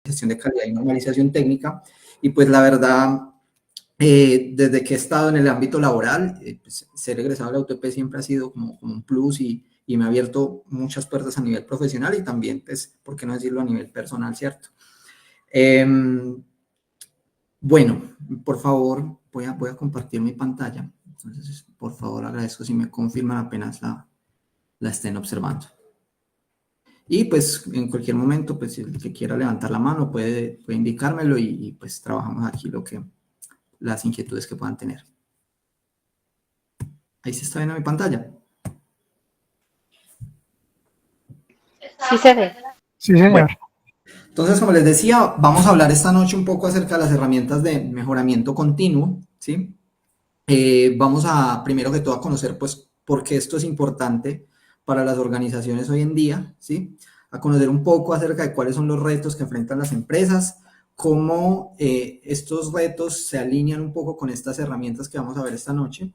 gestión de calidad y normalización técnica. Y pues la verdad, desde que he estado en el ámbito laboral, pues, ser egresado de la UTP siempre ha sido como un plus y me ha abierto muchas puertas a nivel profesional y también, pues, ¿por qué no decirlo a nivel personal, cierto? Bueno, por favor, voy a compartir mi pantalla. Entonces, por favor, agradezco si me confirman apenas la estén observando. Y pues en cualquier momento, pues si el que quiera levantar la mano puede indicármelo y pues trabajamos aquí las inquietudes que puedan tener. Ahí se está viendo mi pantalla. Sí se ve. Sí, señor. Bueno, entonces, como les decía, vamos a hablar esta noche un poco acerca de las herramientas de mejoramiento continuo, ¿sí? Vamos a, primero que todo, a conocer, pues, por qué esto es importante para las organizaciones hoy en día, ¿sí? A conocer un poco acerca de cuáles son los retos que enfrentan las empresas, cómo estos retos se alinean un poco con estas herramientas que vamos a ver esta noche.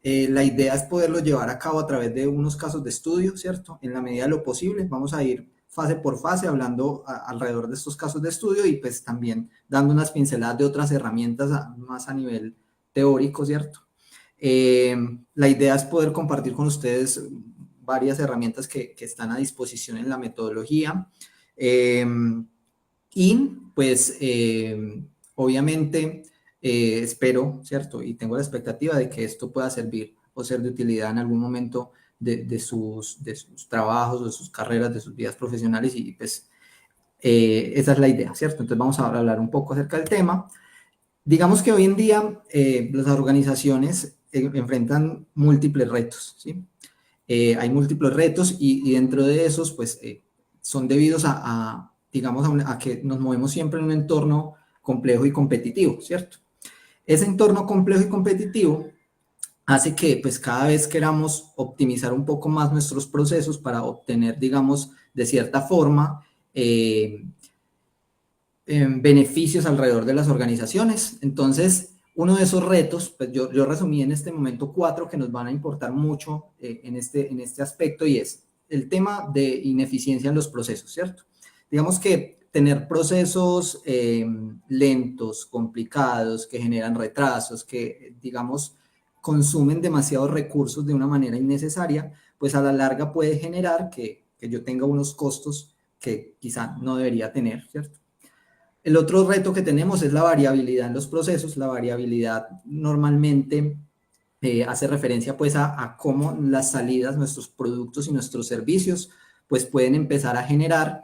La idea es poderlo llevar a cabo a través de unos casos de estudio, ¿cierto? En la medida de lo posible, vamos a ir fase por fase hablando alrededor de estos casos de estudio y pues también dando unas pinceladas de otras herramientas más a nivel teórico, ¿cierto? La idea es poder compartir con ustedes varias herramientas que están a disposición en la metodología y pues obviamente espero, ¿cierto? Y tengo la expectativa de que esto pueda servir o ser de utilidad en algún momento de sus trabajos, de sus carreras, de sus vidas profesionales y pues esa es la idea, ¿cierto? Entonces vamos a hablar un poco acerca del tema. Digamos que hoy en día las organizaciones enfrentan múltiples retos, ¿sí? Hay múltiples retos y dentro de esos pues son debidos digamos, a que nos movemos siempre en un entorno complejo y competitivo, ¿cierto? Ese entorno complejo y competitivo hace que pues cada vez queramos optimizar un poco más nuestros procesos para obtener, digamos, de cierta forma, beneficios alrededor de las organizaciones. Entonces, uno de esos retos, pues yo resumí en este momento 4 que nos van a importar mucho en este aspecto y es el tema de ineficiencia en los procesos, ¿cierto? Digamos que tener procesos lentos, complicados, que generan retrasos, que, digamos, consumen demasiados recursos de una manera innecesaria, pues a la larga puede generar que yo tenga unos costos que quizá no debería tener, ¿cierto? El otro reto que tenemos es la variabilidad en los procesos. La variabilidad normalmente hace referencia pues a cómo las salidas, nuestros productos y nuestros servicios pues pueden empezar a generar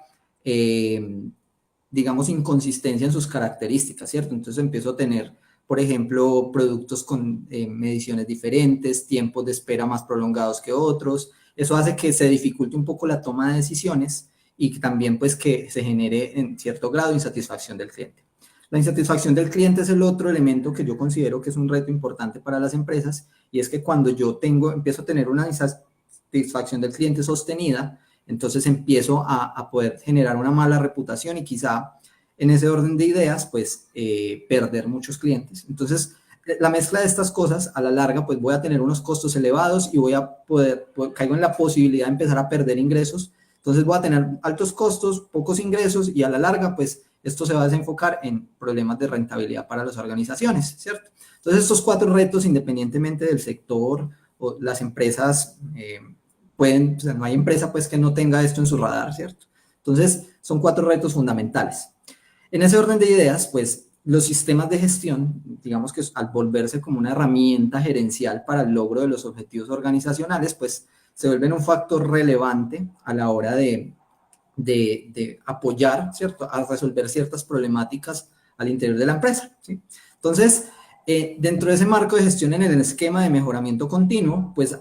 digamos inconsistencia en sus características, ¿cierto? Entonces empiezo a tener, por ejemplo, productos con mediciones diferentes, tiempos de espera más prolongados que otros. Eso hace que se dificulte un poco la toma de decisiones y que también pues que se genere en cierto grado insatisfacción del cliente. La insatisfacción del cliente es el otro elemento que yo considero que es un reto importante para las empresas y es que cuando yo empiezo a tener una insatisfacción del cliente sostenida, entonces empiezo a poder generar una mala reputación y quizá en ese orden de ideas pues perder muchos clientes. Entonces la mezcla de estas cosas a la larga pues voy a tener unos costos elevados y voy a caigo en la posibilidad de empezar a perder ingresos. Entonces voy a tener altos costos, pocos ingresos y a la larga pues esto se va a desenfocar en problemas de rentabilidad para las organizaciones, ¿cierto? Entonces estos 4 retos, independientemente del sector o las empresas, o sea, no hay empresa pues que no tenga esto en su radar, ¿cierto? Entonces son 4 retos fundamentales. En ese orden de ideas, pues los sistemas de gestión, digamos que al volverse como una herramienta gerencial para el logro de los objetivos organizacionales, pues se vuelven un factor relevante a la hora de apoyar, ¿cierto?, a resolver ciertas problemáticas al interior de la empresa, ¿sí? Entonces, dentro de ese marco de gestión en el esquema de mejoramiento continuo, pues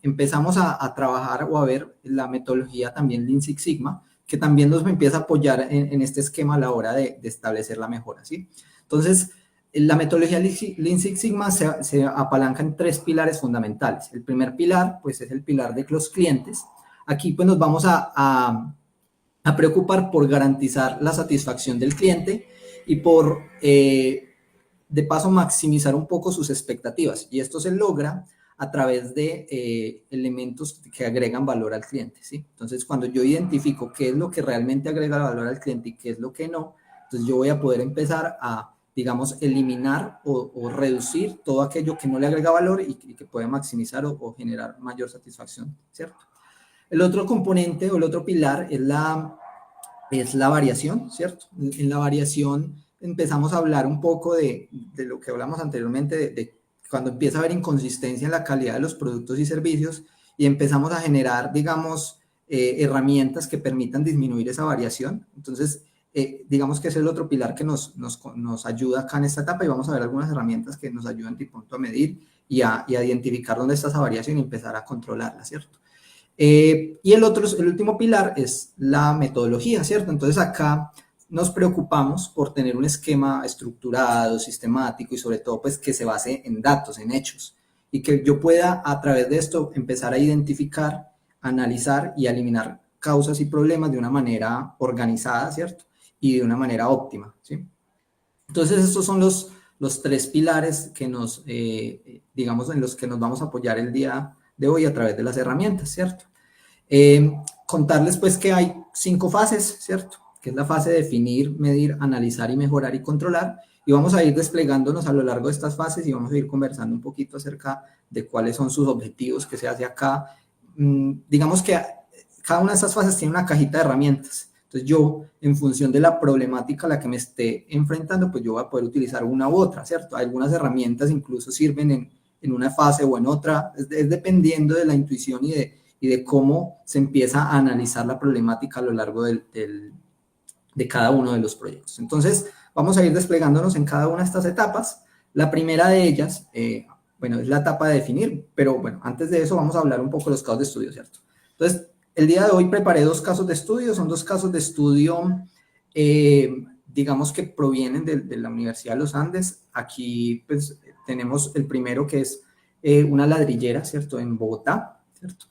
empezamos a trabajar o a ver la metodología también Lean Six Sigma, que también nos empieza a apoyar en este esquema a la hora de establecer la mejora, ¿sí? Entonces, la metodología Lean Six Sigma se apalanca en 3 pilares fundamentales. El primer pilar, pues, es el pilar de los clientes. Aquí, pues, nos vamos a preocupar por garantizar la satisfacción del cliente y por, de paso, maximizar un poco sus expectativas. Y esto se logra a través de elementos que agregan valor al cliente, ¿sí? Entonces, cuando yo identifico qué es lo que realmente agrega valor al cliente y qué es lo que no, entonces yo voy a poder empezar a, digamos, eliminar o reducir todo aquello que no le agrega valor y que puede maximizar o generar mayor satisfacción, ¿cierto? El otro componente o el otro pilar es la variación, ¿cierto? En la variación empezamos a hablar un poco de lo que hablamos anteriormente, de cuando empieza a haber inconsistencia en la calidad de los productos y servicios y empezamos a generar, digamos, herramientas que permitan disminuir esa variación. Entonces, digamos que ese es el otro pilar que nos ayuda acá en esta etapa y vamos a ver algunas herramientas que nos ayudan de pronto a medir y a identificar dónde está esa variación y empezar a controlarla, ¿cierto? Y el último pilar es la metodología, ¿cierto? Entonces acá nos preocupamos por tener un esquema estructurado, sistemático y sobre todo pues que se base en datos, en hechos y que yo pueda a través de esto empezar a identificar, analizar y eliminar causas y problemas de una manera organizada, ¿cierto? Y de una manera óptima, ¿sí? Entonces estos son los tres pilares que digamos, en los que nos vamos a apoyar el día de hoy a través de las herramientas, ¿cierto? Contarles pues que hay 5 fases, ¿cierto? Que es la fase de definir, medir, analizar y mejorar y controlar. Y vamos a ir desplegándonos a lo largo de estas fases y vamos a ir conversando un poquito acerca de cuáles son sus objetivos que se hace acá. Digamos que cada una de estas fases tiene una cajita de herramientas. Entonces yo, en función de la problemática a la que me esté enfrentando, pues yo voy a poder utilizar una u otra, ¿cierto? Algunas herramientas incluso sirven en una fase o en otra, es dependiendo de la intuición y de cómo se empieza a analizar la problemática a lo largo de cada uno de los proyectos. Entonces, vamos a ir desplegándonos en cada una de estas etapas. La primera de ellas, bueno, es la etapa de definir, pero bueno, antes de eso vamos a hablar un poco de los casos de estudio, ¿cierto? Entonces, el día de hoy preparé 2 casos de estudio, son 2 casos de estudio, digamos que provienen de la Universidad de los Andes. Aquí, pues, tenemos el primero que es una ladrillera, ¿cierto? En Bogotá, ¿cierto?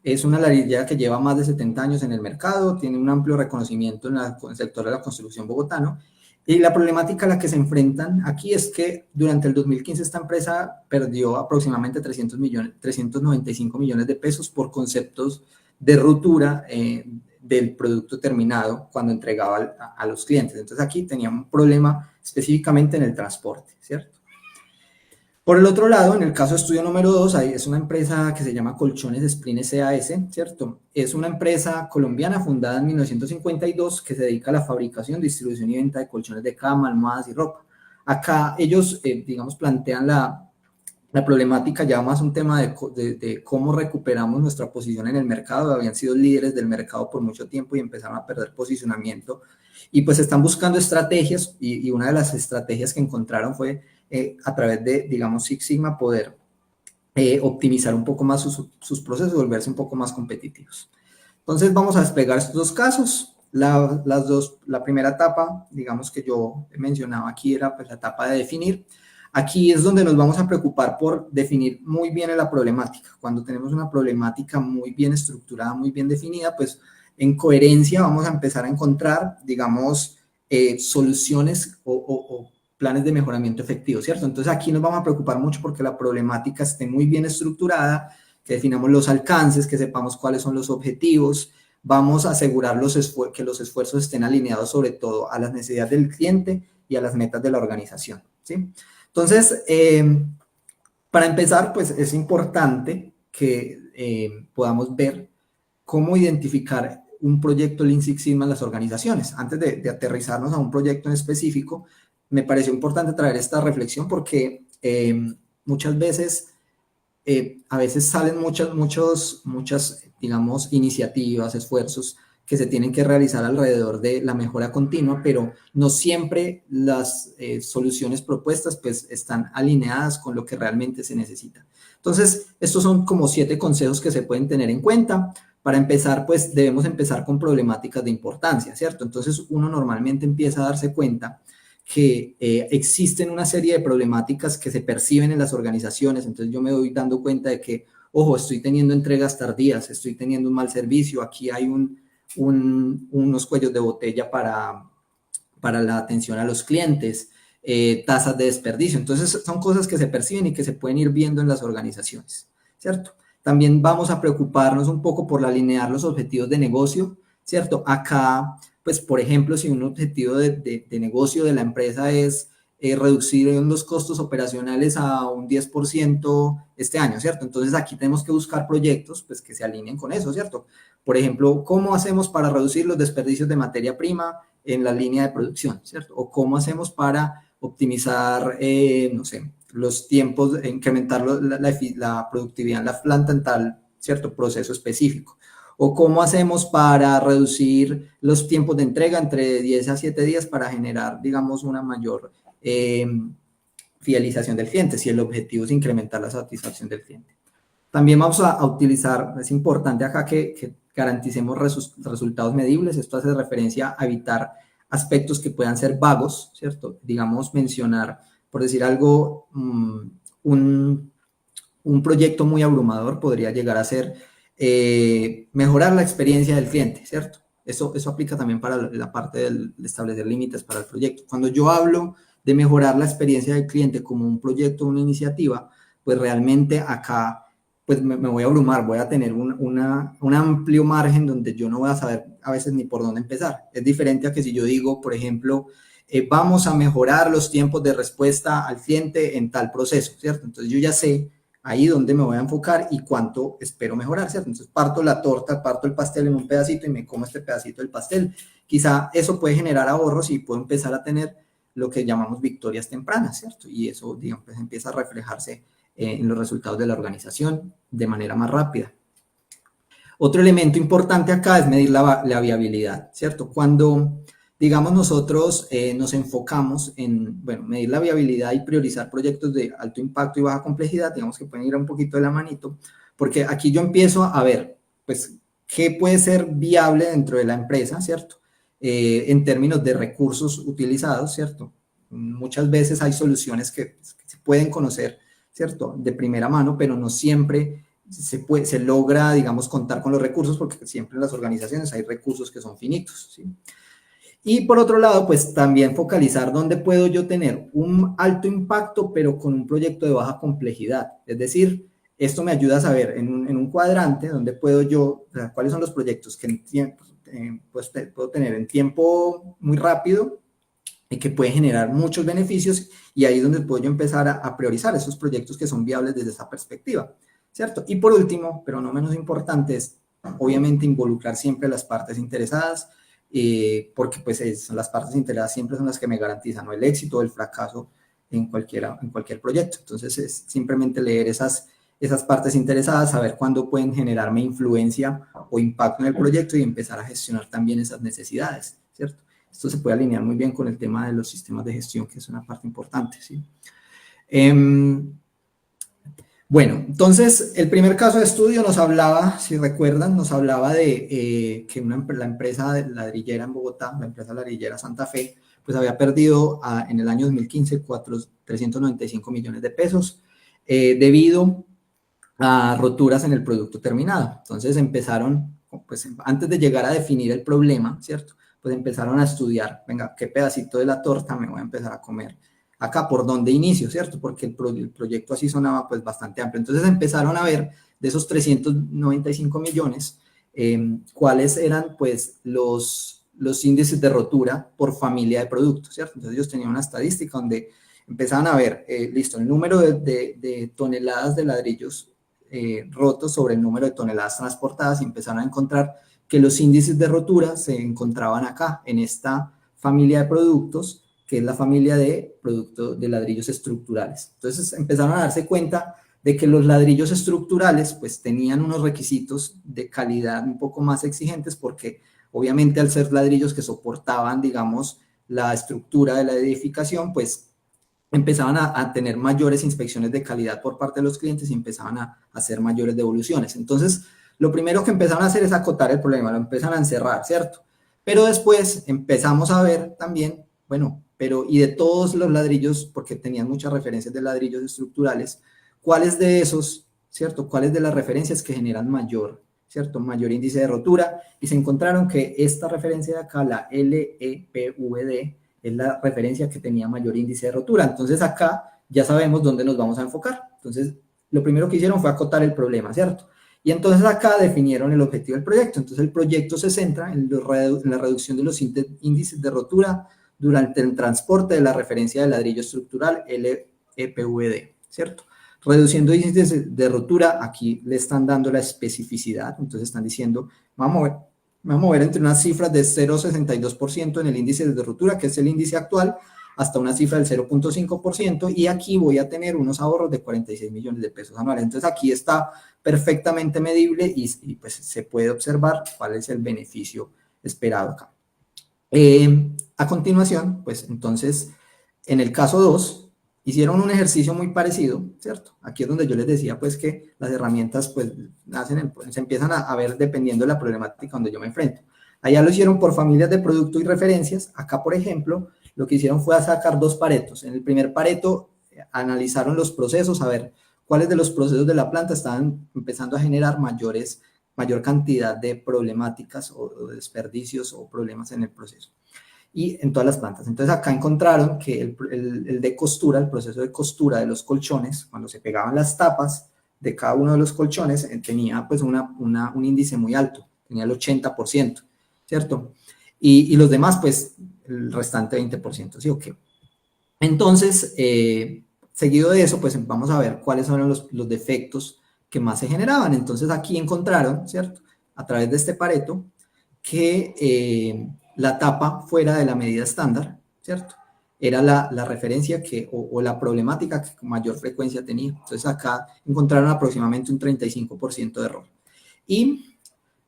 Es una ladrillera que lleva más de 70 años en el mercado, tiene un amplio reconocimiento en el sector de la construcción bogotano. Y la problemática a la que se enfrentan aquí es que durante el 2015 esta empresa perdió aproximadamente 395 millones de pesos por conceptos de ruptura del producto terminado cuando entregaba a los clientes. Entonces aquí tenía un problema específicamente en el transporte, ¿cierto? Por el otro lado, en el caso de estudio número 2, es una empresa que se llama Colchones Sprint SAS, ¿cierto? Es una empresa colombiana fundada en 1952 que se dedica a la fabricación, distribución y venta de colchones de cama, almohadas y ropa. Acá ellos, digamos, plantean la problemática ya más un tema de cómo recuperamos nuestra posición en el mercado. Habían sido líderes del mercado por mucho tiempo y empezaron a perder posicionamiento. Y pues están buscando estrategias y una de las estrategias que encontraron fue a través de, digamos, Six Sigma poder optimizar un poco más sus procesos y volverse un poco más competitivos. Entonces vamos a desplegar estos 2 casos. La primera etapa, digamos que yo mencionaba aquí, era pues la etapa de definir. Aquí es donde nos vamos a preocupar por definir muy bien la problemática. Cuando tenemos una problemática muy bien estructurada, muy bien definida, pues en coherencia vamos a empezar a encontrar, digamos, soluciones o planes de mejoramiento efectivos, ¿cierto? Entonces aquí nos vamos a preocupar mucho porque la problemática esté muy bien estructurada, que definamos los alcances, que sepamos cuáles son los objetivos, vamos a asegurar que los esfuerzos estén alineados sobre todo a las necesidades del cliente y a las metas de la organización, ¿sí? Entonces, para empezar, pues es importante que podamos ver cómo identificar un proyecto Lean Six Sigma en las organizaciones. Antes de aterrizarnos a un proyecto en específico, me pareció importante traer esta reflexión porque muchas veces, a veces salen muchas, digamos, iniciativas, esfuerzos que se tienen que realizar alrededor de la mejora continua, pero no siempre las soluciones propuestas pues están alineadas con lo que realmente se necesita. Entonces, estos son como 7 consejos que se pueden tener en cuenta. Para empezar, pues debemos empezar con problemáticas de importancia, ¿cierto? Entonces, uno normalmente empieza a darse cuenta que existen una serie de problemáticas que se perciben en las organizaciones. Entonces yo me doy dando cuenta de que, ojo, estoy teniendo entregas tardías, estoy teniendo un mal servicio, aquí hay unos cuellos de botella para la atención a los clientes, tasas de desperdicio. Entonces son cosas que se perciben y que se pueden ir viendo en las organizaciones. ¿cierto? También vamos a preocuparnos un poco por alinear los objetivos de negocio, ¿cierto? Acá, pues, por ejemplo, si un objetivo de negocio de la empresa es reducir los costos operacionales a un 10% este año, ¿cierto? Entonces aquí tenemos que buscar proyectos pues, que se alineen con eso, ¿cierto? Por ejemplo, ¿cómo hacemos para reducir los desperdicios de materia prima en la línea de producción, ¿cierto? O ¿cómo hacemos para optimizar, no sé, los tiempos, incrementar la productividad en la planta en tal, ¿cierto? Proceso específico. O cómo hacemos para reducir los tiempos de entrega entre 10 a 7 días para generar, digamos, una mayor fidelización del cliente, si el objetivo es incrementar la satisfacción del cliente. También vamos a utilizar, es importante acá que garanticemos resultados medibles, esto hace referencia a evitar aspectos que puedan ser vagos, ¿cierto? Digamos, mencionar, por decir algo, un proyecto muy abrumador podría llegar a ser mejorar la experiencia del cliente, ¿cierto? Eso aplica también para la parte de establecer límites para el proyecto. Cuando yo hablo de mejorar la experiencia del cliente como un proyecto, una iniciativa, pues realmente acá pues me voy a abrumar, voy a tener un amplio margen donde yo no voy a saber a veces ni por dónde empezar. Es diferente a que si yo digo, por ejemplo, vamos a mejorar los tiempos de respuesta al cliente en tal proceso, ¿cierto? Entonces yo ya sé ahí donde me voy a enfocar y cuánto espero mejorar, ¿cierto? Entonces parto la torta, parto el pastel en un pedacito y me como este pedacito del pastel. Quizá eso puede generar ahorros y puedo empezar a tener lo que llamamos victorias tempranas, ¿cierto? Y eso, digamos, pues empieza a reflejarse en los resultados de la organización de manera más rápida. Otro elemento importante acá es medir la viabilidad, ¿cierto? Cuando, digamos, nosotros nos enfocamos en, bueno, medir la viabilidad y priorizar proyectos de alto impacto y baja complejidad, digamos que pueden ir un poquito de la manito, porque aquí yo empiezo a ver, pues, qué puede ser viable dentro de la empresa, ¿cierto? En términos de recursos utilizados, ¿cierto? Muchas veces hay soluciones que se pueden conocer, ¿cierto? De primera mano, pero no siempre se logra, digamos, contar con los recursos, porque siempre en las organizaciones hay recursos que son finitos, ¿sí? Y por otro lado, pues también focalizar dónde puedo yo tener un alto impacto, pero con un proyecto de baja complejidad. Es decir, esto me ayuda a saber en un cuadrante dónde puedo yo, o sea, cuáles son los proyectos que pues, puedo tener en tiempo muy rápido y que pueden generar muchos beneficios, y ahí es donde puedo yo empezar a priorizar esos proyectos que son viables desde esa perspectiva, ¿cierto? Y por último, pero no menos importante, es obviamente involucrar siempre a las partes interesadas, porque pues las partes interesadas siempre son las que me garantizan, ¿no?, el éxito o el fracaso en cualquier proyecto. Entonces es simplemente leer esas partes interesadas, saber cuándo pueden generarme influencia o impacto en el proyecto y empezar a gestionar también esas necesidades, ¿cierto? Esto se puede alinear muy bien con el tema de los sistemas de gestión, que es una parte importante, ¿sí? Bueno, entonces, el primer caso de estudio nos hablaba, si recuerdan, nos hablaba de que la empresa ladrillera en Bogotá, la empresa ladrillera Santa Fe, pues había perdido en el año 2015 395 millones de pesos debido a roturas en el producto terminado. Entonces empezaron, pues antes de llegar a definir el problema, ¿cierto? Pues empezaron a estudiar, venga, qué pedacito de la torta me voy a empezar a comer acá, por dónde inicio, ¿cierto? Porque el proyecto así sonaba pues bastante amplio. Entonces empezaron a ver de esos 395 millones, cuáles eran pues los índices de rotura por familia de productos, ¿cierto? Entonces ellos tenían una estadística donde empezaban a ver, listo, el número de toneladas de ladrillos rotos sobre el número de toneladas transportadas, y empezaron a encontrar que los índices de rotura se encontraban acá, en esta familia de productos, que es la familia de productos de ladrillos estructurales. Entonces empezaron a darse cuenta de que los ladrillos estructurales pues tenían unos requisitos de calidad un poco más exigentes, porque obviamente al ser ladrillos que soportaban, digamos, la estructura de la edificación, pues empezaban a tener mayores inspecciones de calidad por parte de los clientes y empezaban a hacer mayores devoluciones. Entonces, lo primero que empezaron a hacer es acotar el problema, lo empiezan a encerrar, ¿cierto? Pero después empezamos a ver también, bueno, pero y de todos los ladrillos, porque tenían muchas referencias de ladrillos estructurales, ¿cuáles de esos, ¿cierto? ¿Cuáles de las referencias que generan mayor, ¿cierto? Mayor índice de rotura? Y se encontraron que esta referencia de acá, la LEPVD, es la referencia que tenía mayor índice de rotura. Entonces acá ya sabemos dónde nos vamos a enfocar. Entonces lo primero que hicieron fue acotar el problema, ¿cierto? Y entonces acá definieron el objetivo del proyecto. Entonces el proyecto se centra en la reducción de los índices de rotura durante el transporte de la referencia de ladrillo estructural LEPVD, ¿cierto? Reduciendo índices de rotura, aquí le están dando la especificidad, entonces están diciendo, vamos a mover entre unas cifras de 0,62% en el índice de rotura, que es el índice actual, hasta una cifra del 0,5%, y aquí voy a tener unos ahorros de 46 millones de pesos anuales. Entonces aquí está perfectamente medible y pues se puede observar cuál es el beneficio esperado acá. A continuación, pues entonces, en el caso 2, hicieron un ejercicio muy parecido, ¿cierto? Aquí es donde yo les decía, pues, que las herramientas, pues, se empiezan a ver dependiendo de la problemática donde yo me enfrento. Allá lo hicieron por familias de producto y referencias. Acá, por ejemplo, lo que hicieron fue sacar 2 paretos. En el primer pareto, analizaron los procesos, a ver cuáles de los procesos de la planta estaban empezando a generar mayor cantidad de problemáticas o desperdicios o problemas en el proceso y en todas las plantas. Entonces acá encontraron que el de costura, el proceso de costura de los colchones, cuando se pegaban las tapas de cada uno de los colchones, tenía pues un índice muy alto, tenía el 80%, ¿cierto? Y los demás pues el restante 20%, ¿sí o qué? Entonces, seguido de eso, pues vamos a ver cuáles son los defectos que más se generaban. Entonces aquí encontraron, ¿cierto? A través de este Pareto, que la tapa fuera de la medida estándar, ¿cierto? Era la referencia o la problemática que con mayor frecuencia tenía. Entonces acá encontraron aproximadamente un 35% de error. Y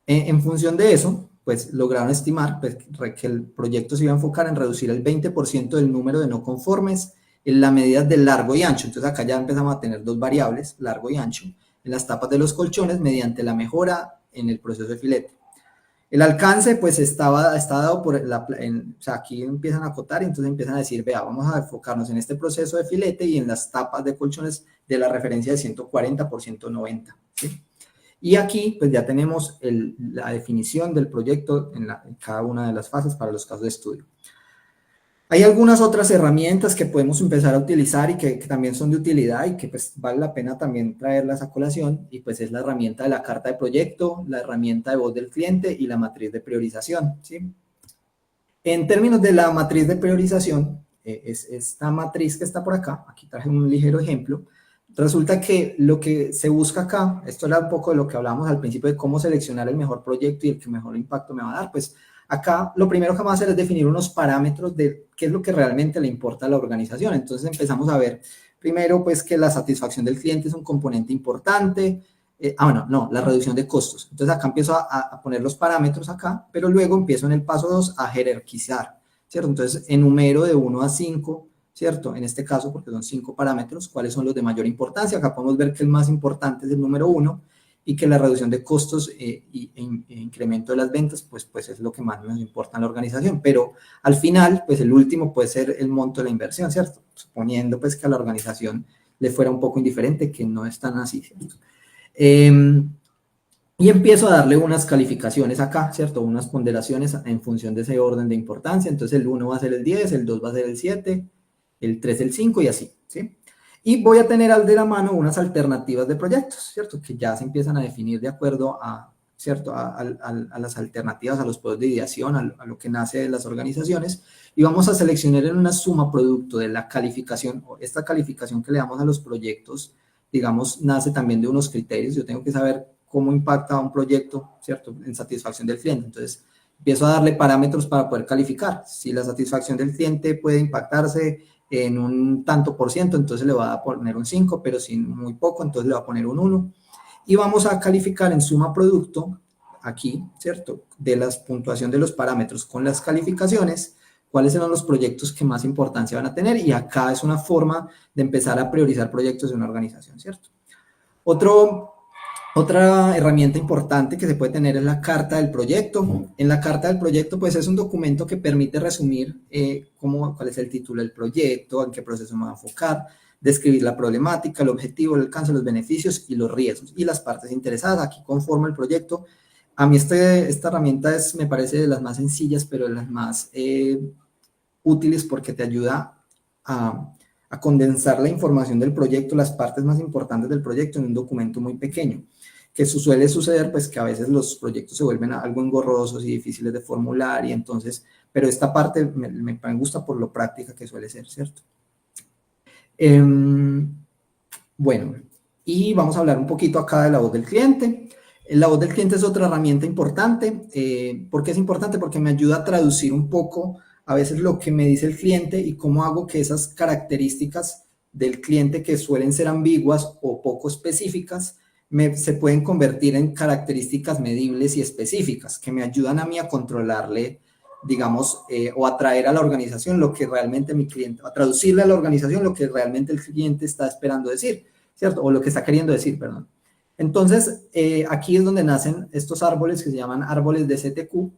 en función de eso, pues lograron estimar pues, que el proyecto se iba a enfocar en reducir el 20% del número de no conformes en la medida de largo y ancho. Entonces acá ya empezamos a tener 2 variables, largo y ancho, en las tapas de los colchones mediante la mejora en el proceso de filete. El alcance, pues, está dado por o sea, aquí empiezan a acotar y entonces empiezan a decir, vea, vamos a enfocarnos en este proceso de filete y en las tapas de colchones de la referencia de 140 por 190, ¿sí? Y aquí, pues, ya tenemos la definición del proyecto en cada una de las fases para los casos de estudio. Hay algunas otras herramientas que podemos empezar a utilizar y que también son de utilidad y que pues vale la pena también traerlas a colación, y pues es la herramienta de la carta de proyecto, la herramienta de voz del cliente y la matriz de priorización, ¿sí? En términos de la matriz de priorización, es esta matriz que está por acá, aquí traje un ligero ejemplo. Resulta que lo que se busca acá, esto era un poco de lo que hablábamos al principio de cómo seleccionar el mejor proyecto y el que mejor impacto me va a dar, pues acá lo primero que vamos a hacer es definir unos parámetros de qué es lo que realmente le importa a la organización. Entonces empezamos a ver primero pues que la satisfacción del cliente es un componente importante. Bueno, no, la reducción de costos. Entonces acá empiezo a poner los parámetros acá, pero luego empiezo en el paso 2 a jerarquizar, ¿cierto? Entonces enumero de 1 a 5, ¿cierto? En este caso, porque son 5 parámetros, ¿cuáles son los de mayor importancia? Acá podemos ver que el más importante es el número 1 y que la reducción de costos e incremento de las ventas, pues es lo que más nos importa en la organización. Pero al final, pues el último puede ser el monto de la inversión, ¿cierto? Suponiendo pues que a la organización le fuera un poco indiferente, que no es tan así, ¿cierto? Y empiezo a darle unas calificaciones acá, ¿cierto? Unas ponderaciones en función de ese orden de importancia. Entonces el 1 va a ser el 10, el 2 va a ser el 7, el 3 el 5 y así, ¿sí? Y voy a tener al de la mano unas alternativas de proyectos, ¿cierto? Que ya se empiezan a definir de acuerdo a, ¿cierto? A las alternativas, a los poderes de ideación, a lo que nace de las organizaciones. Y vamos a seleccionar en una suma producto de la calificación, o esta calificación que le damos a los proyectos, digamos, nace también de unos criterios. Yo tengo que saber cómo impacta un proyecto, ¿cierto? En satisfacción del cliente. Entonces, empiezo a darle parámetros para poder calificar. Si la satisfacción del cliente puede impactarse en un tanto por ciento, entonces le va a poner un 5, pero si muy poco, entonces le va a poner un 1. Y vamos a calificar en suma producto, aquí, ¿cierto? De la puntuación de los parámetros con las calificaciones, cuáles son los proyectos que más importancia van a tener, y acá es una forma de empezar a priorizar proyectos de una organización, ¿cierto? Otra herramienta importante que se puede tener es la carta del proyecto. En la carta del proyecto, pues es un documento que permite resumir cuál es el título del proyecto, en qué proceso me va a enfocar, describir la problemática, el objetivo, el alcance, los beneficios y los riesgos y las partes interesadas. Aquí conforma el proyecto. A mí esta herramienta me parece de las más sencillas, pero de las más útiles porque te ayuda a a condensar la información del proyecto, las partes más importantes del proyecto en un documento muy pequeño, que suele suceder pues que a veces los proyectos se vuelven algo engorrosos y difíciles de formular y entonces, pero esta parte me gusta por lo práctica que suele ser, ¿cierto? Bueno, y vamos a hablar un poquito acá de la voz del cliente. La voz del cliente es otra herramienta importante. ¿Por qué es importante? Porque me ayuda a traducir un poco a veces lo que me dice el cliente y cómo hago que esas características del cliente que suelen ser ambiguas o poco específicas se pueden convertir en características medibles y específicas que me ayudan a mí a controlarle, digamos, o a traer a la organización lo que realmente mi cliente, a traducirle a la organización lo que realmente el cliente está esperando decir, ¿cierto? O lo que está queriendo decir, perdón. Entonces, aquí es donde nacen estos árboles que se llaman árboles de CTQ.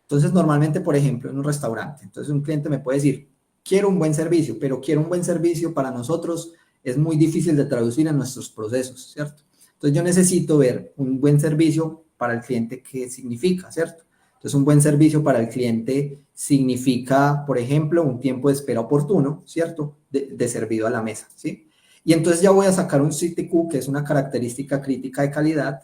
Entonces, normalmente, por ejemplo, en un restaurante, entonces un cliente me puede decir, quiero un buen servicio, pero quiero un buen servicio para nosotros es muy difícil de traducir en nuestros procesos, ¿cierto? Entonces, yo necesito ver un buen servicio para el cliente, ¿qué significa, cierto? Entonces, un buen servicio para el cliente significa, por ejemplo, un tiempo de espera oportuno, ¿cierto? De servido a la mesa, ¿sí? Y entonces ya voy a sacar un CTQ, que es una característica crítica de calidad.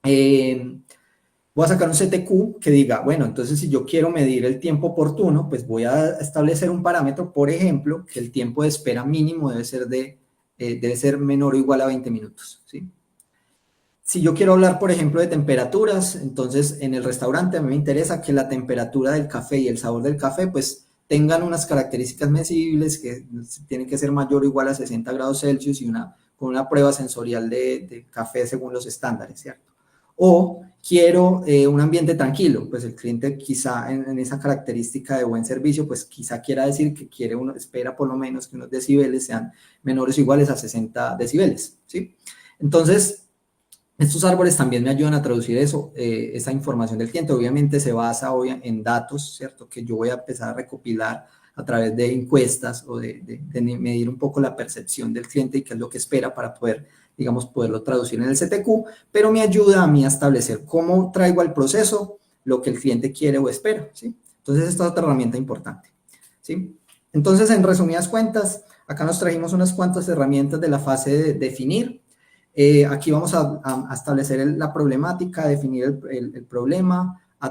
Voy a sacar un CTQ que diga, bueno, entonces si yo quiero medir el tiempo oportuno, pues voy a establecer un parámetro, por ejemplo, que el tiempo de espera mínimo debe ser menor o igual a 20 minutos, ¿sí? Si yo quiero hablar, por ejemplo, de temperaturas, entonces en el restaurante a mí me interesa que la temperatura del café y el sabor del café, pues tengan unas características medibles que tienen que ser mayor o igual a 60 grados Celsius y con una prueba sensorial de café según los estándares, ¿cierto? O quiero un ambiente tranquilo, pues el cliente quizá en esa característica de buen servicio, pues quizá quiera decir que espera por lo menos que unos decibeles sean menores o iguales a 60 decibeles, ¿sí? Entonces, estos árboles también me ayudan a traducir eso, esa información del cliente. Obviamente se basa en datos, ¿cierto? Que yo voy a empezar a recopilar a través de encuestas o de medir un poco la percepción del cliente y qué es lo que espera para poder, digamos, poderlo traducir en el CTQ, pero me ayuda a mí a establecer cómo traigo al proceso lo que el cliente quiere o espera, ¿sí? Entonces, esta es otra herramienta importante, ¿sí? Entonces, en resumidas cuentas, acá nos trajimos unas cuantas herramientas de la fase de definir. Aquí vamos a establecer la problemática, definir el problema, a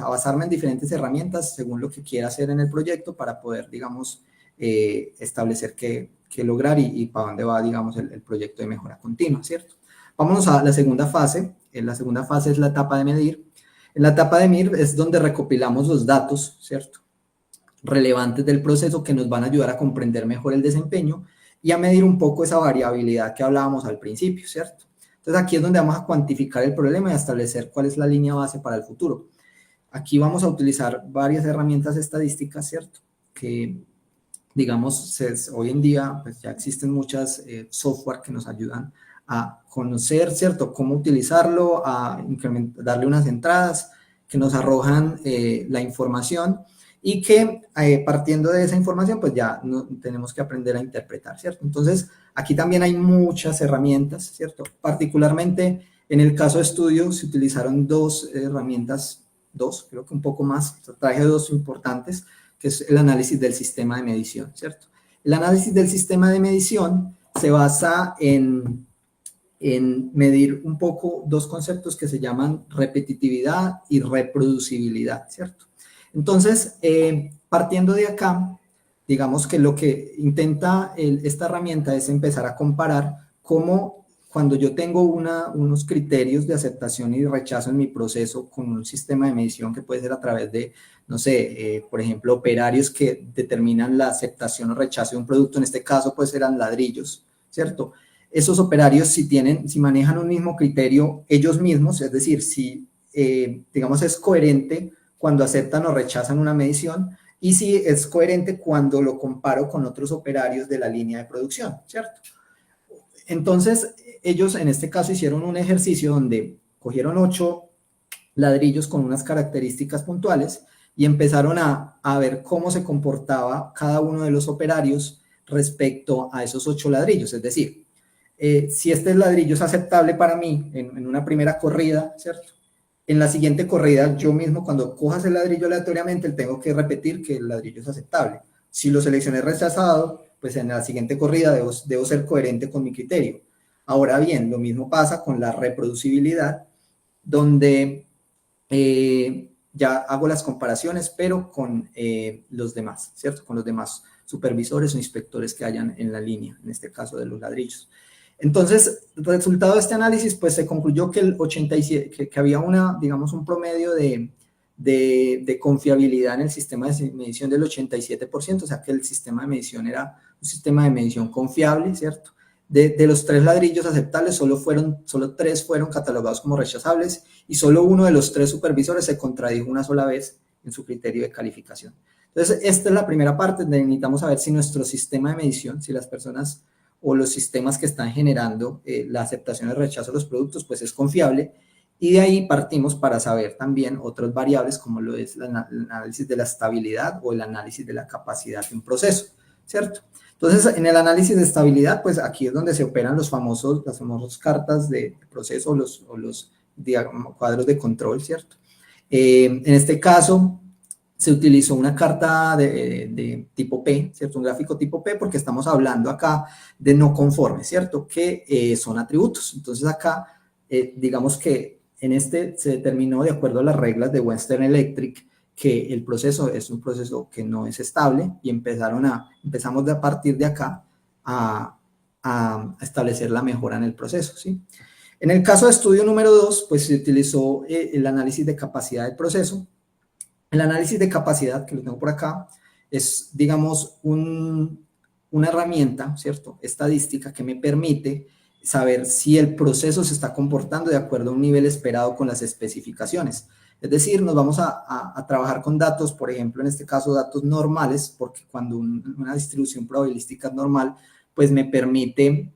basarme en diferentes herramientas según lo que quiera hacer en el proyecto para poder, digamos, establecer qué lograr y para dónde va, digamos, el proyecto de mejora continua, ¿cierto? Vámonos a la segunda fase. La segunda fase es la etapa de medir. En la etapa de medir es donde recopilamos los datos, ¿cierto?, relevantes del proceso que nos van a ayudar a comprender mejor el desempeño y a medir un poco esa variabilidad que hablábamos al principio, ¿cierto? Entonces aquí es donde vamos a cuantificar el problema y a establecer cuál es la línea base para el futuro. Aquí vamos a utilizar varias herramientas estadísticas, ¿cierto? Que, digamos, hoy en día pues ya existen muchas software que nos ayudan a conocer, ¿cierto?, cómo utilizarlo, a darle unas entradas que nos arrojan la información y que partiendo de esa información pues ya tenemos que aprender a interpretar, ¿cierto? Entonces aquí también hay muchas herramientas, ¿cierto? Particularmente en el caso de estudio se utilizaron dos herramientas, creo que un poco más, traje dos importantes, que es el análisis del sistema de medición, ¿cierto? El análisis del sistema de medición se basa en medir un poco dos conceptos que se llaman repetitividad y reproducibilidad, ¿cierto? Entonces, partiendo de acá, digamos que lo que intenta esta herramienta es empezar a comparar cómo cuando yo tengo unos criterios de aceptación y de rechazo en mi proceso con un sistema de medición que puede ser a través de, no sé, por ejemplo, operarios que determinan la aceptación o rechazo de un producto, en este caso pues eran ladrillos, ¿cierto? Esos operarios si manejan un mismo criterio ellos mismos, es decir, si digamos es coherente cuando aceptan o rechazan una medición y si es coherente cuando lo comparo con otros operarios de la línea de producción, ¿cierto? Entonces, ellos en este caso hicieron un ejercicio donde cogieron 8 ladrillos con unas características puntuales y empezaron a ver cómo se comportaba cada uno de los operarios respecto a esos 8 ladrillos, es decir, si este ladrillo es aceptable para mí en una primera corrida, ¿cierto? En la siguiente corrida, yo mismo cuando cojas el ladrillo aleatoriamente, tengo que repetir que el ladrillo es aceptable. Si lo seleccioné rechazado, pues en la siguiente corrida debo ser coherente con mi criterio. Ahora bien, lo mismo pasa con la reproducibilidad, donde ya hago las comparaciones, pero con los demás, ¿cierto? Con los demás supervisores o inspectores que hayan en la línea, en este caso de los ladrillos. Entonces, el resultado de este análisis, pues se concluyó que el 87, que había digamos, un promedio de confiabilidad en el sistema de medición del 87%, o sea que el sistema de medición era un sistema de medición confiable, ¿cierto? De los 3 ladrillos aceptables, solo 3 fueron catalogados como rechazables y solo uno de los 3 supervisores se contradijo una sola vez en su criterio de calificación. Entonces, esta es la primera parte, donde necesitamos saber si nuestro sistema de medición, si las personas o los sistemas que están generando la aceptación o el rechazo de los productos, pues es confiable. Y de ahí partimos para saber también otras variables como lo es el análisis de la estabilidad o el análisis de la capacidad de un proceso, ¿cierto? Entonces, en el análisis de estabilidad, pues aquí es donde se operan las famosas cartas de proceso o los cuadros de control, ¿cierto? En este caso, se utilizó una carta de tipo P, ¿cierto? Un gráfico tipo P, porque estamos hablando acá de no conformes, ¿cierto? Que son atributos. Entonces, acá, digamos que en este se determinó, de acuerdo a las reglas de Western Electric, que el proceso es un proceso que no es estable y empezamos a partir de acá a establecer la mejora en el proceso, ¿sí? En el caso de estudio número 2, pues se utilizó el análisis de capacidad del proceso. El análisis de capacidad, que lo tengo por acá, es, digamos, una herramienta, ¿cierto? Estadística que me permite saber si el proceso se está comportando de acuerdo a un nivel esperado con las especificaciones. Es decir, nos vamos a trabajar con datos, por ejemplo, en este caso datos normales, porque cuando una distribución probabilística es normal, pues me permite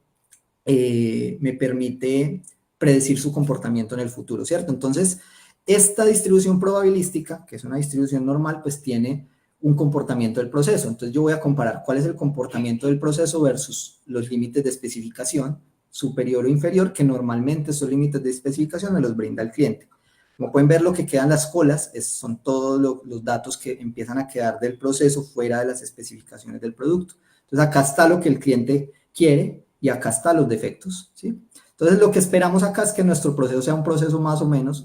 predecir su comportamiento en el futuro, ¿cierto? Entonces, esta distribución probabilística, que es una distribución normal, pues tiene un comportamiento del proceso. Entonces, yo voy a comparar cuál es el comportamiento del proceso versus los límites de especificación superior o inferior, que normalmente esos límites de especificación me los brinda el cliente. Como pueden ver, lo que quedan las colas son todos los datos que empiezan a quedar del proceso fuera de las especificaciones del producto. Entonces, acá está lo que el cliente quiere y acá están los defectos, ¿sí? Entonces, lo que esperamos acá es que nuestro proceso sea un proceso más o menos,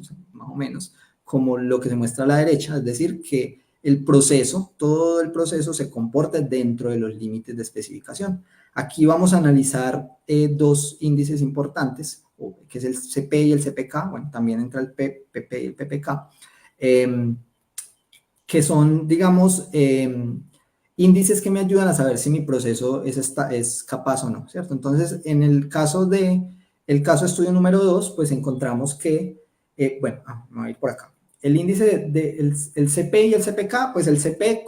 como lo que se muestra a la derecha, es decir, que el proceso, todo el proceso se comporte dentro de los límites de especificación. Aquí vamos a analizar 2 índices importantes, que es el CP y el CPK, bueno, también entra el PP y el PPK, que son, digamos, índices que me ayudan a saber si mi proceso es capaz o no, ¿cierto? Entonces, en el caso de estudio número 2, pues encontramos que, bueno, me voy a ir por acá. El índice el CP y el CPK, pues el CP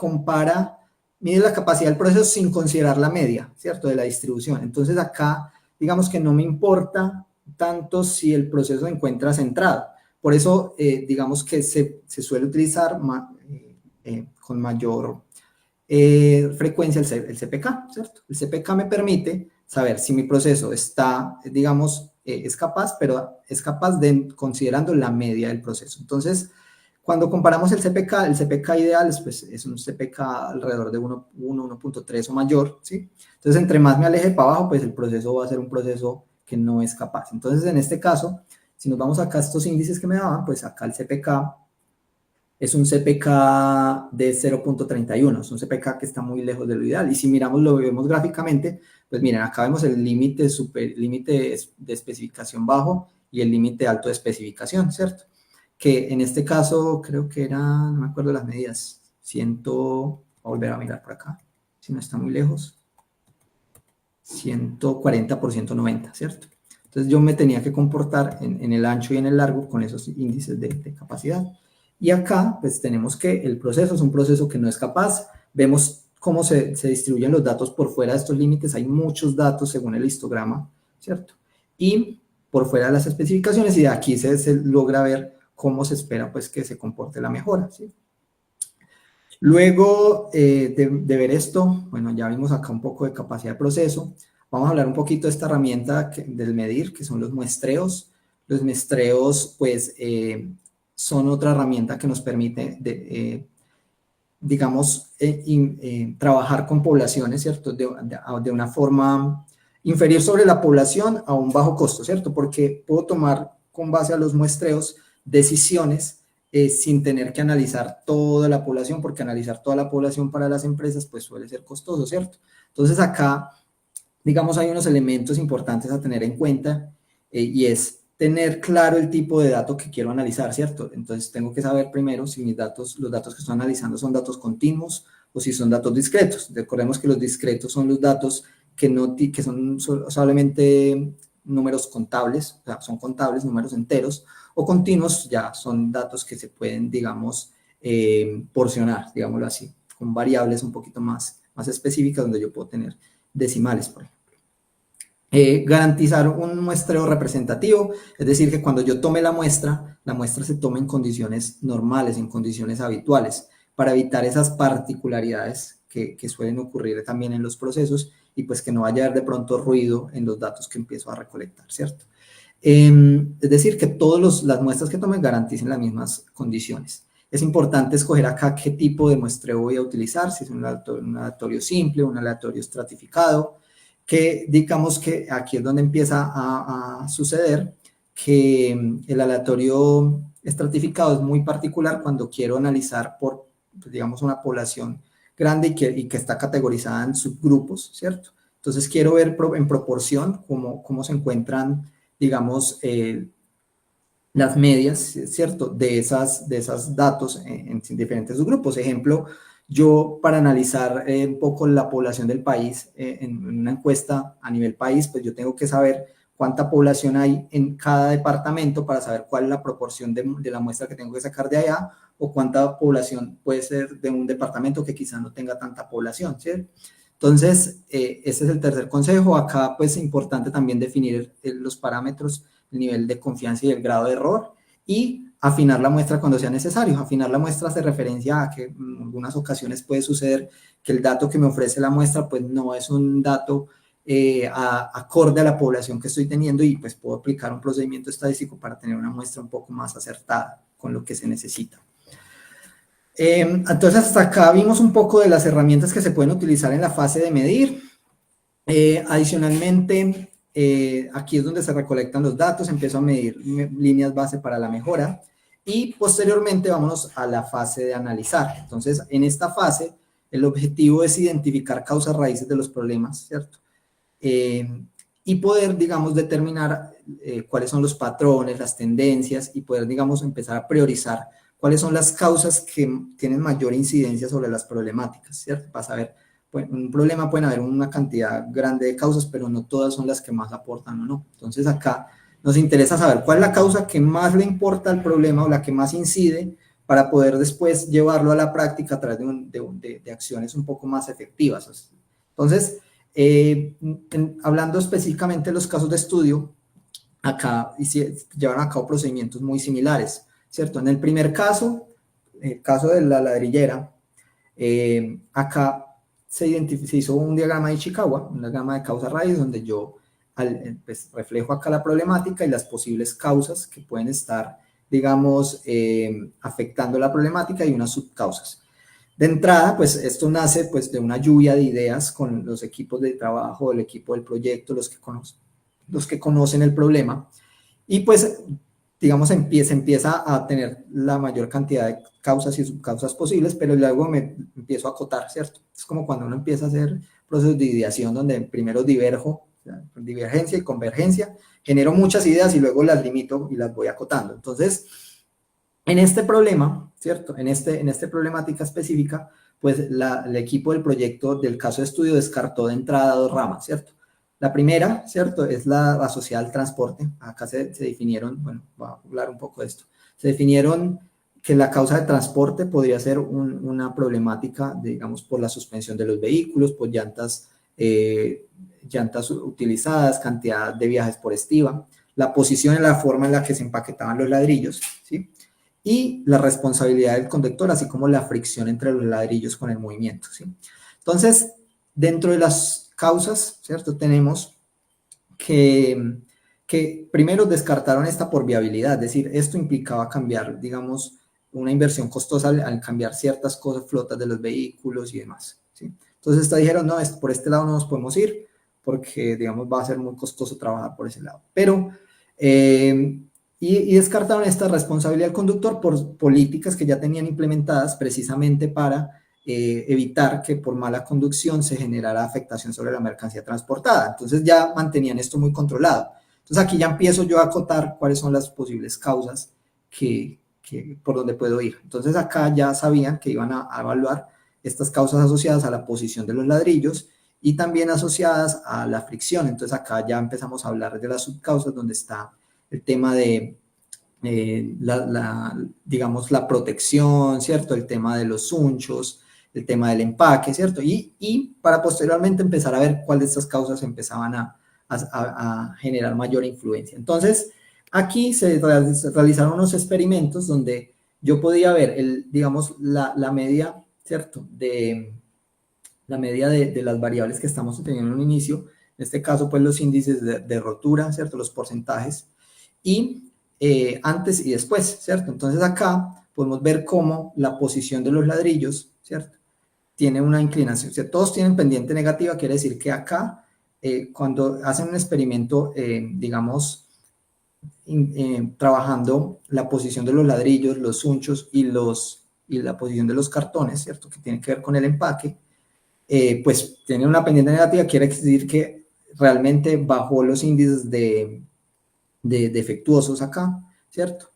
mide la capacidad del proceso sin considerar la media, ¿cierto? De la distribución. Entonces, acá, digamos que no me importa tanto si el proceso se encuentra centrado. Por eso, digamos que se suele utilizar con mayor frecuencia el CPK, ¿cierto? El CPK me permite saber si mi proceso está, digamos, es capaz, pero es capaz considerando la media del proceso. Entonces, cuando comparamos el CPK ideal pues, es un CPK alrededor de 1.3 o mayor, ¿sí? Entonces, entre más me aleje para abajo, pues el proceso va a ser un proceso que no es capaz. Entonces, en este caso, si nos vamos acá a estos índices que me daban, pues acá el CPK es un CPK de 0.31, es un CPK que está muy lejos de lo ideal. Y si lo vemos gráficamente, pues miren, acá vemos el límite de especificación bajo y el límite alto de especificación, ¿cierto? Que en este caso creo que era, no me acuerdo las medidas, voy a volver a mirar por acá, si no está muy lejos, 140 por 190, ¿cierto? Entonces yo me tenía que comportar en el ancho y en el largo con esos índices de capacidad. Y acá, pues tenemos que el proceso es un proceso que no es capaz. Vemos cómo se distribuyen los datos por fuera de estos límites. Hay muchos datos según el histograma, ¿cierto? Y por fuera de las especificaciones, y de aquí se logra ver cómo se espera, pues, que se comporte la mejora, ¿sí? Luego de ver esto, bueno, ya vimos acá un poco de capacidad de proceso. Vamos a hablar un poquito de esta herramienta del medir, que son los muestreos. Los muestreos, pues, son otra herramienta que nos permite digamos, trabajar con poblaciones, ¿cierto? De una forma, inferir sobre la población a un bajo costo, ¿cierto? Porque puedo tomar con base a los muestreos decisiones sin tener que analizar toda la población, porque analizar toda la población para las empresas pues suele ser costoso, ¿cierto? Entonces acá, digamos, hay unos elementos importantes a tener en cuenta y es tener claro el tipo de dato que quiero analizar, ¿cierto? Entonces tengo que saber primero si mis datos, los datos que estoy analizando son datos continuos o si son datos discretos. Recordemos que los discretos son los datos que son solamente números contables, o sea, son contables, números enteros, o continuos ya son datos que se pueden, digamos, porcionar, digámoslo así, con variables un poquito más específicas donde yo puedo tener decimales, por ejemplo. Garantizar un muestreo representativo, es decir, que cuando yo tome la muestra se tome en condiciones normales, en condiciones habituales, para evitar esas particularidades que suelen ocurrir también en los procesos y pues que no vaya a haber de pronto ruido en los datos que empiezo a recolectar, ¿cierto? Es decir, que todas las muestras que tome garanticen las mismas condiciones. Es importante escoger acá qué tipo de muestreo voy a utilizar, si es un aleatorio simple, un aleatorio estratificado, que digamos que aquí es donde empieza a suceder que el aleatorio estratificado es muy particular cuando quiero analizar por, pues, digamos, una población grande y que está categorizada en subgrupos, ¿cierto? Entonces quiero ver en proporción cómo se encuentran, digamos, las medias, ¿cierto? De esas datos en diferentes grupos. Ejemplo, yo para analizar un poco la población del país, en una encuesta a nivel país, pues yo tengo que saber cuánta población hay en cada departamento para saber cuál es la proporción de la muestra que tengo que sacar de allá o cuánta población puede ser de un departamento que quizá no tenga tanta población, ¿cierto? Entonces, ese es el tercer consejo. Acá, pues, es importante también definir los parámetros, el nivel de confianza y el grado de error, y afinar la muestra cuando sea necesario. Afinar la muestra hace referencia a que en algunas ocasiones puede suceder que el dato que me ofrece la muestra, pues, no es un dato acorde a la población que estoy teniendo y, pues, puedo aplicar un procedimiento estadístico para tener una muestra un poco más acertada con lo que se necesita. Entonces, hasta acá vimos un poco de las herramientas que se pueden utilizar en la fase de medir. Adicionalmente, aquí es donde se recolectan los datos, empiezo a medir líneas base para la mejora y posteriormente vámonos a la fase de analizar. Entonces, en esta fase, el objetivo es identificar causas raíces de los problemas, ¿cierto? Y poder, digamos, determinar cuáles son los patrones, las tendencias y poder, digamos, empezar a priorizar cuáles son las causas que tienen mayor incidencia sobre las problemáticas, ¿cierto? Para saber, pues, un problema pueden haber una cantidad grande de causas, pero no todas son las que más aportan o no. Entonces acá nos interesa saber cuál es la causa que más le importa al problema o la que más incide para poder después llevarlo a la práctica a través de acciones un poco más efectivas. Entonces, hablando específicamente de los casos de estudio, acá llevaron a cabo procedimientos muy similares, ¿cierto? En el primer caso, el caso de la ladrillera, acá se hizo un diagrama de Ishikawa, un diagrama de causa-raíz, donde yo pues, reflejo acá la problemática y las posibles causas que pueden estar, digamos, afectando la problemática y unas subcausas. De entrada, pues esto nace pues, de una lluvia de ideas con los equipos de trabajo, el equipo del proyecto, los que conocen el problema, y pues, digamos, empieza a tener la mayor cantidad de causas y subcausas posibles, pero luego me empiezo a acotar, ¿cierto? Es como cuando uno empieza a hacer procesos de ideación donde primero diverjo, divergencia y convergencia, genero muchas ideas y luego las limito y las voy acotando. Entonces, en este problema, ¿cierto? En esta problemática específica, pues el equipo del proyecto del caso de estudio descartó de entrada dos ramas, ¿cierto? La primera, ¿cierto? Es la asociada al transporte. Acá se definieron, bueno, voy a hablar un poco de esto. Se definieron que la causa de transporte podría ser una problemática, digamos, por la suspensión de los vehículos, por llantas utilizadas, cantidad de viajes por estiva, la posición y la forma en la que se empaquetaban los ladrillos, ¿sí? Y la responsabilidad del conductor, así como la fricción entre los ladrillos con el movimiento, ¿sí? Entonces, dentro de las causas, ¿cierto? Tenemos que primero descartaron esta por viabilidad, es decir, esto implicaba cambiar, digamos, una inversión costosa al cambiar ciertas cosas, flotas de los vehículos y demás, ¿sí? Entonces dijeron, no, por este lado no nos podemos ir porque, digamos, va a ser muy costoso trabajar por ese lado. Pero, y descartaron esta responsabilidad del conductor por políticas que ya tenían implementadas precisamente para evitar que por mala conducción se generara afectación sobre la mercancía transportada. Entonces ya mantenían esto muy controlado. Entonces aquí ya empiezo yo a acotar cuáles son las posibles causas por donde puedo ir. Entonces acá ya sabían que iban a evaluar estas causas asociadas a la posición de los ladrillos y también asociadas a la fricción. Entonces acá ya empezamos a hablar de las subcausas donde está el tema de digamos, la protección, ¿cierto? El tema de los sunchos, el tema del empaque, ¿cierto? Y para posteriormente empezar a ver cuál de estas causas empezaban a generar mayor influencia. Entonces, aquí se realizaron unos experimentos donde yo podía ver, digamos, la media, ¿cierto? La media de las variables que estamos teniendo en un inicio, en este caso, pues los índices de rotura, ¿cierto? Los porcentajes, y antes y después, ¿cierto? Entonces acá podemos ver cómo la posición de los ladrillos, ¿cierto? Tiene una inclinación, o sea, todos tienen pendiente negativa, quiere decir que acá, cuando hacen un experimento, digamos, trabajando la posición de los ladrillos, los sunchos y la posición de los cartones, ¿cierto? Que tiene que ver con el empaque, pues tiene una pendiente negativa, quiere decir que realmente bajó los índices de defectuosos acá, ¿cierto?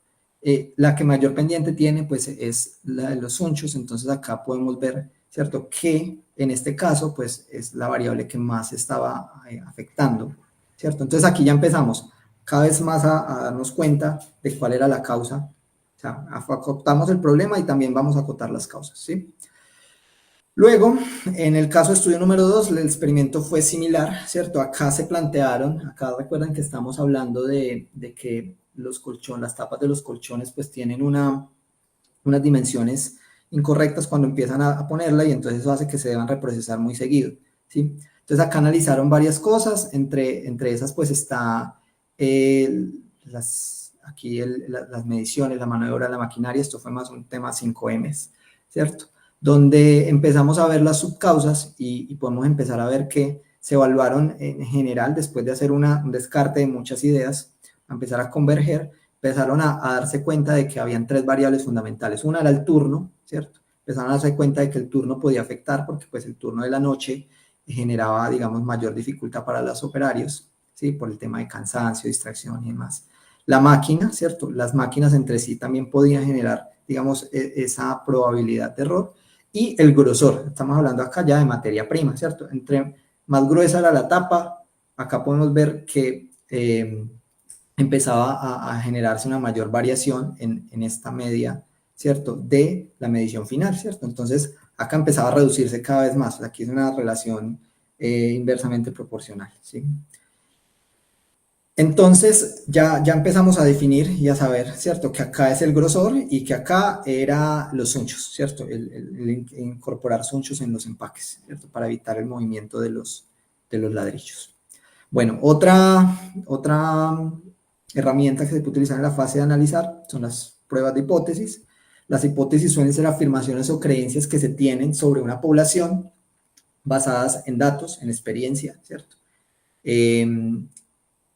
La que mayor pendiente tiene, pues, es la de los sunchos, entonces acá podemos ver, ¿cierto? Que en este caso, pues, es la variable que más estaba afectando, ¿cierto? Entonces aquí ya empezamos cada vez más a darnos cuenta de cuál era la causa, o sea, acotamos el problema y también vamos a acotar las causas, ¿sí? Luego, en el caso de estudio número 2, el experimento fue similar, ¿cierto? Acá se plantearon, acá recuerdan que estamos hablando de que los colchones, las tapas de los colchones, pues tienen unas dimensiones incorrectas cuando empiezan a ponerla y entonces eso hace que se deban reprocesar muy seguido, ¿sí? Entonces acá analizaron varias cosas, entre esas pues está aquí las mediciones, la mano de obra, la maquinaria, esto fue más un tema 5M, ¿cierto? Donde empezamos a ver las subcausas y podemos empezar a ver que se evaluaron en general, después de hacer un descarte de muchas ideas, a empezar a converger, empezaron a darse cuenta de que habían tres variables fundamentales. Una era el turno, ¿cierto? Empezaron a darse cuenta de que el turno podía afectar porque pues el turno de la noche generaba, digamos, mayor dificultad para los operarios, ¿sí? Por el tema de cansancio, distracción y demás. La máquina, ¿cierto? Las máquinas entre sí también podían generar, digamos, esa probabilidad de error. Y el grosor, estamos hablando acá ya de materia prima, ¿cierto? Entre más gruesa era la tapa, acá podemos ver que empezaba a generarse una mayor variación en esta media, ¿cierto? De la medición final, ¿cierto? Entonces, acá empezaba a reducirse cada vez más. Aquí es una relación inversamente proporcional, ¿sí? Entonces, ya empezamos a definir y a saber, ¿cierto? Que acá es el grosor y que acá era los sunchos, ¿cierto? El incorporar sunchos en los empaques, ¿cierto? Para evitar el movimiento de los ladrillos. Bueno, otra herramienta que se puede utilizar en la fase de analizar son las pruebas de hipótesis. Las hipótesis suelen ser afirmaciones o creencias que se tienen sobre una población basadas en datos, en experiencia, ¿cierto?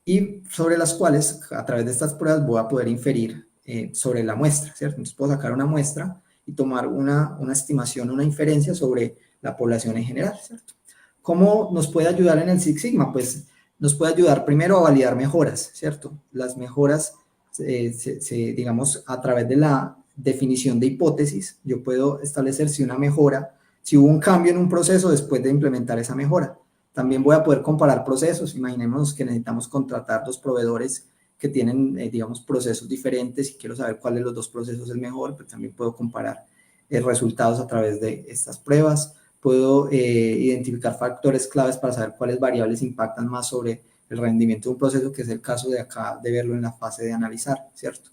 Y sobre las cuales, a través de estas pruebas, voy a poder inferir sobre la muestra, ¿cierto? Entonces puedo sacar una muestra y tomar una estimación, una inferencia sobre la población en general, ¿cierto? ¿Cómo nos puede ayudar en el Six Sigma? Pues nos puede ayudar primero a validar mejoras, ¿cierto? Las mejoras, digamos, a través de la definición de hipótesis, yo puedo establecer si una mejora, si hubo un cambio en un proceso después de implementar esa mejora. También voy a poder comparar procesos. Imaginemos que necesitamos contratar dos proveedores que tienen, digamos, procesos diferentes y quiero saber cuál de los dos procesos es mejor, pero también puedo comparar resultados a través de estas pruebas. Puedo identificar factores claves para saber cuáles variables impactan más sobre el rendimiento de un proceso, que es el caso de acá, de verlo en la fase de analizar, ¿cierto?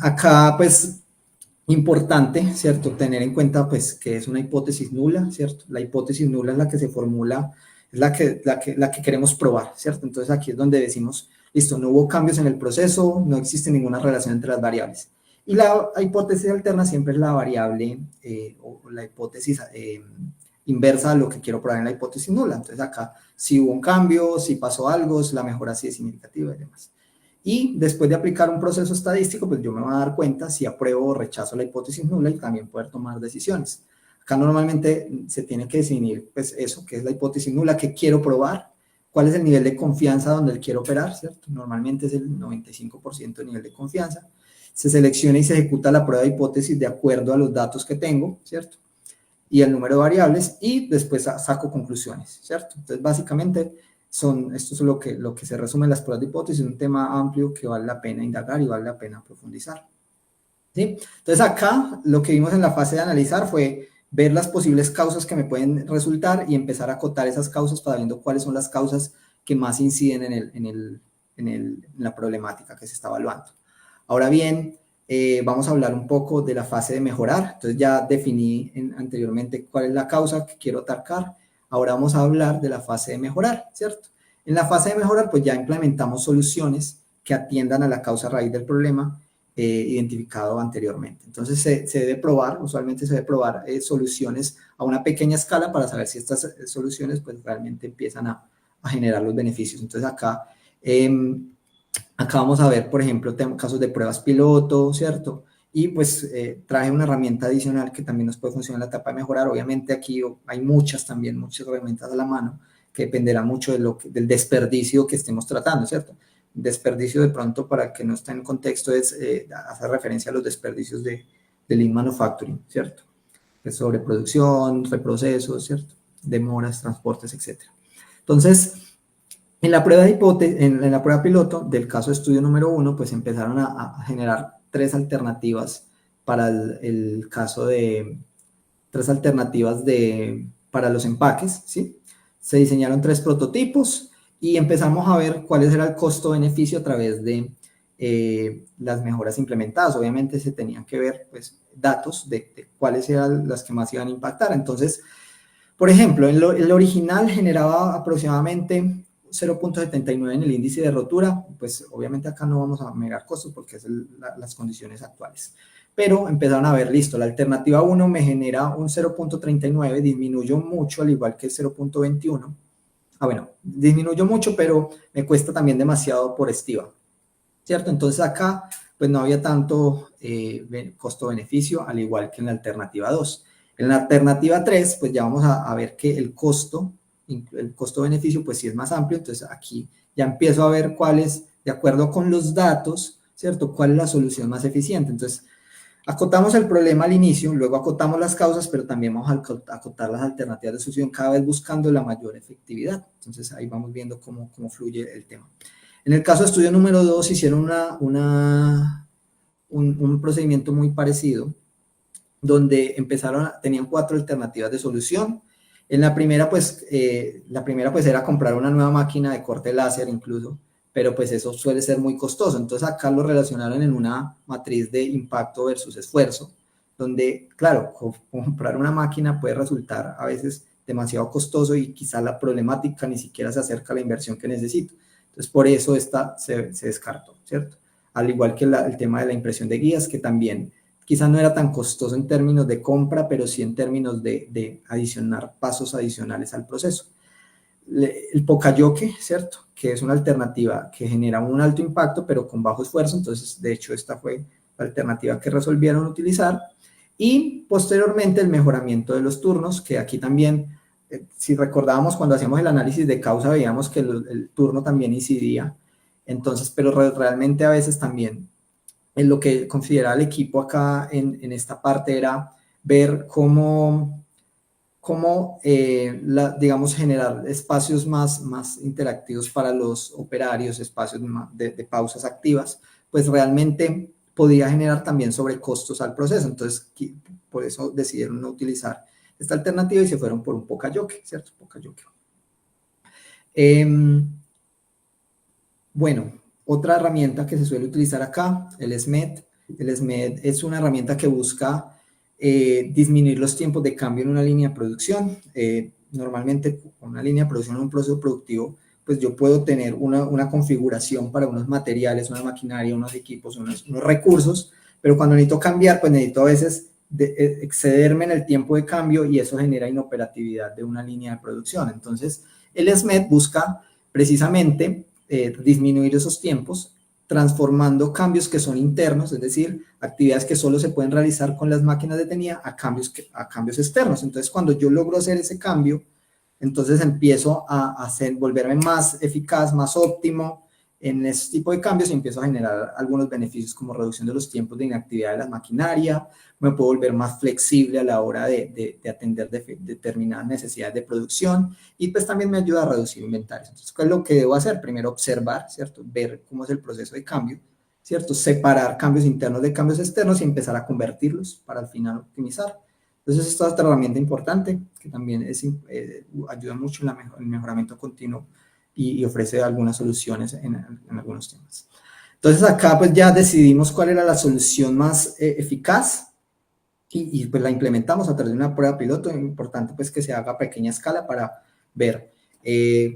Acá, pues, importante, ¿cierto? Tener en cuenta, pues, que es una hipótesis nula, ¿cierto? La hipótesis nula es la que se formula, es la que queremos probar, ¿cierto? Entonces, aquí es donde decimos, listo, no hubo cambios en el proceso, no existe ninguna relación entre las variables. Y la hipótesis alterna siempre es la variable o la hipótesis inversa a lo que quiero probar en la hipótesis nula. Entonces acá si hubo un cambio, si pasó algo, si la mejora sí es significativa y demás. Y después de aplicar un proceso estadístico, pues yo me voy a dar cuenta si apruebo o rechazo la hipótesis nula y también poder tomar decisiones. Acá normalmente se tiene que definir pues eso, que es la hipótesis nula, que quiero probar, cuál es el nivel de confianza donde quiero operar, ¿cierto? Normalmente es el 95% de nivel de confianza. Se selecciona y se ejecuta la prueba de hipótesis de acuerdo a los datos que tengo, ¿cierto? Y el número de variables, y después saco conclusiones, ¿cierto? Entonces, básicamente, esto es lo que se resume en las pruebas de hipótesis, un tema amplio que vale la pena indagar y vale la pena profundizar. ¿Sí? Entonces, acá lo que vimos en la fase de analizar fue ver las posibles causas que me pueden resultar y empezar a acotar esas causas para viendo cuáles son las causas que más inciden en la problemática que se está evaluando. Ahora bien, vamos a hablar un poco de la fase de mejorar. Entonces ya definí anteriormente cuál es la causa que quiero atacar. Ahora vamos a hablar de la fase de mejorar, ¿cierto? En la fase de mejorar, pues ya implementamos soluciones que atiendan a la causa raíz del problema identificado anteriormente. Entonces se debe probar, usualmente se debe probar soluciones a una pequeña escala para saber si estas soluciones pues realmente empiezan a generar los beneficios. Entonces acá vamos a ver, por ejemplo, casos de pruebas piloto, ¿cierto? Y pues traje una herramienta adicional que también nos puede funcionar en la etapa de mejorar. Obviamente aquí hay muchas herramientas a la mano que dependerá mucho del desperdicio que estemos tratando, ¿cierto? Desperdicio de pronto, para que no esté en contexto, es hacer referencia a los desperdicios de Lean Manufacturing, ¿cierto? De sobreproducción, reprocesos, ¿cierto? Demoras, transportes, etc. Entonces, en la prueba en la prueba piloto del caso de estudio número 1, pues empezaron a generar tres alternativas para el caso de, para los empaques, ¿sí? Se diseñaron 3 prototipos y empezamos a ver cuál era el costo-beneficio a través de las mejoras implementadas. Obviamente se tenían que ver pues, datos de cuáles eran las que más iban a impactar. Entonces, por ejemplo, el original generaba aproximadamente 0.79 en el índice de rotura. Pues obviamente acá no vamos a medir costos porque es las condiciones actuales. Pero empezaron a ver, listo, la alternativa 1 me genera un 0.39, disminuyó mucho, al igual que el 0.21. Bueno, disminuyó mucho, pero me cuesta también demasiado por estiva, ¿cierto? Entonces acá, pues no había tanto costo-beneficio, al igual que en la alternativa 2. En la alternativa 3, pues ya vamos a ver que el costo-beneficio, pues sí es más amplio. Entonces aquí ya empiezo a ver cuál es, de acuerdo con los datos, ¿cierto? ¿Cuál es la solución más eficiente? Entonces, acotamos el problema al inicio, luego acotamos las causas, pero también vamos a acotar las alternativas de solución, cada vez buscando la mayor efectividad. Entonces ahí vamos viendo cómo fluye el tema. En el caso de estudio número 2 hicieron un procedimiento muy parecido, donde tenían 4 alternativas de solución. En la primera pues era comprar una nueva máquina de corte láser incluso, pero pues eso suele ser muy costoso. Entonces acá lo relacionaron en una matriz de impacto versus esfuerzo, donde, claro, comprar una máquina puede resultar a veces demasiado costoso y quizá la problemática ni siquiera se acerca a la inversión que necesito. Entonces, por eso esta se descartó, ¿cierto? Al igual que el tema de la impresión de guías, que también quizá no era tan costoso en términos de compra, pero sí en términos de adicionar pasos adicionales al proceso. El Poka-Yoke, ¿cierto? Que es una alternativa que genera un alto impacto, pero con bajo esfuerzo. Entonces, de hecho, esta fue la alternativa que resolvieron utilizar. Y posteriormente el mejoramiento de los turnos, que aquí también, si recordábamos cuando hacíamos el análisis de causa, veíamos que el turno también incidía. Entonces, pero realmente a veces también en lo que consideraba el equipo acá en esta parte era ver cómo digamos, generar espacios más interactivos para los operarios, espacios de pausas activas, pues realmente podía generar también sobrecostos al proceso. Entonces, por eso decidieron no utilizar esta alternativa y se fueron por un Poka-Yoke, ¿cierto? Poka-Yoke. Bueno, otra herramienta que se suele utilizar acá, el SMED. El SMED es una herramienta que busca disminuir los tiempos de cambio en una línea de producción. Normalmente, con una línea de producción en un proceso productivo, pues yo puedo tener una configuración para unos materiales, una maquinaria, unos equipos, unos recursos, pero cuando necesito cambiar, pues necesito a veces excederme en el tiempo de cambio y eso genera inoperatividad de una línea de producción. Entonces, el SMED busca precisamente disminuir esos tiempos transformando cambios que son internos, es decir, actividades que solo se pueden realizar con las máquinas de TENIA a cambios externos. Entonces, cuando yo logro hacer ese cambio, entonces empiezo a volverme más eficaz, más óptimo en ese tipo de cambios y empiezo a generar algunos beneficios como reducción de los tiempos de inactividad de la maquinaria, me puedo volver más flexible a la hora de atender determinadas necesidades de producción y pues también me ayuda a reducir inventarios. Entonces, ¿qué es lo que debo hacer? Primero observar, ¿cierto? Ver cómo es el proceso de cambio, ¿cierto? Separar cambios internos de cambios externos y empezar a convertirlos para al final optimizar. Entonces, esta es otra herramienta importante que también ayuda mucho en el mejoramiento continuo y ofrece algunas soluciones en algunos temas. Entonces, acá pues ya decidimos cuál era la solución más eficaz y pues la implementamos a través de una prueba piloto. Es importante pues que se haga a pequeña escala para ver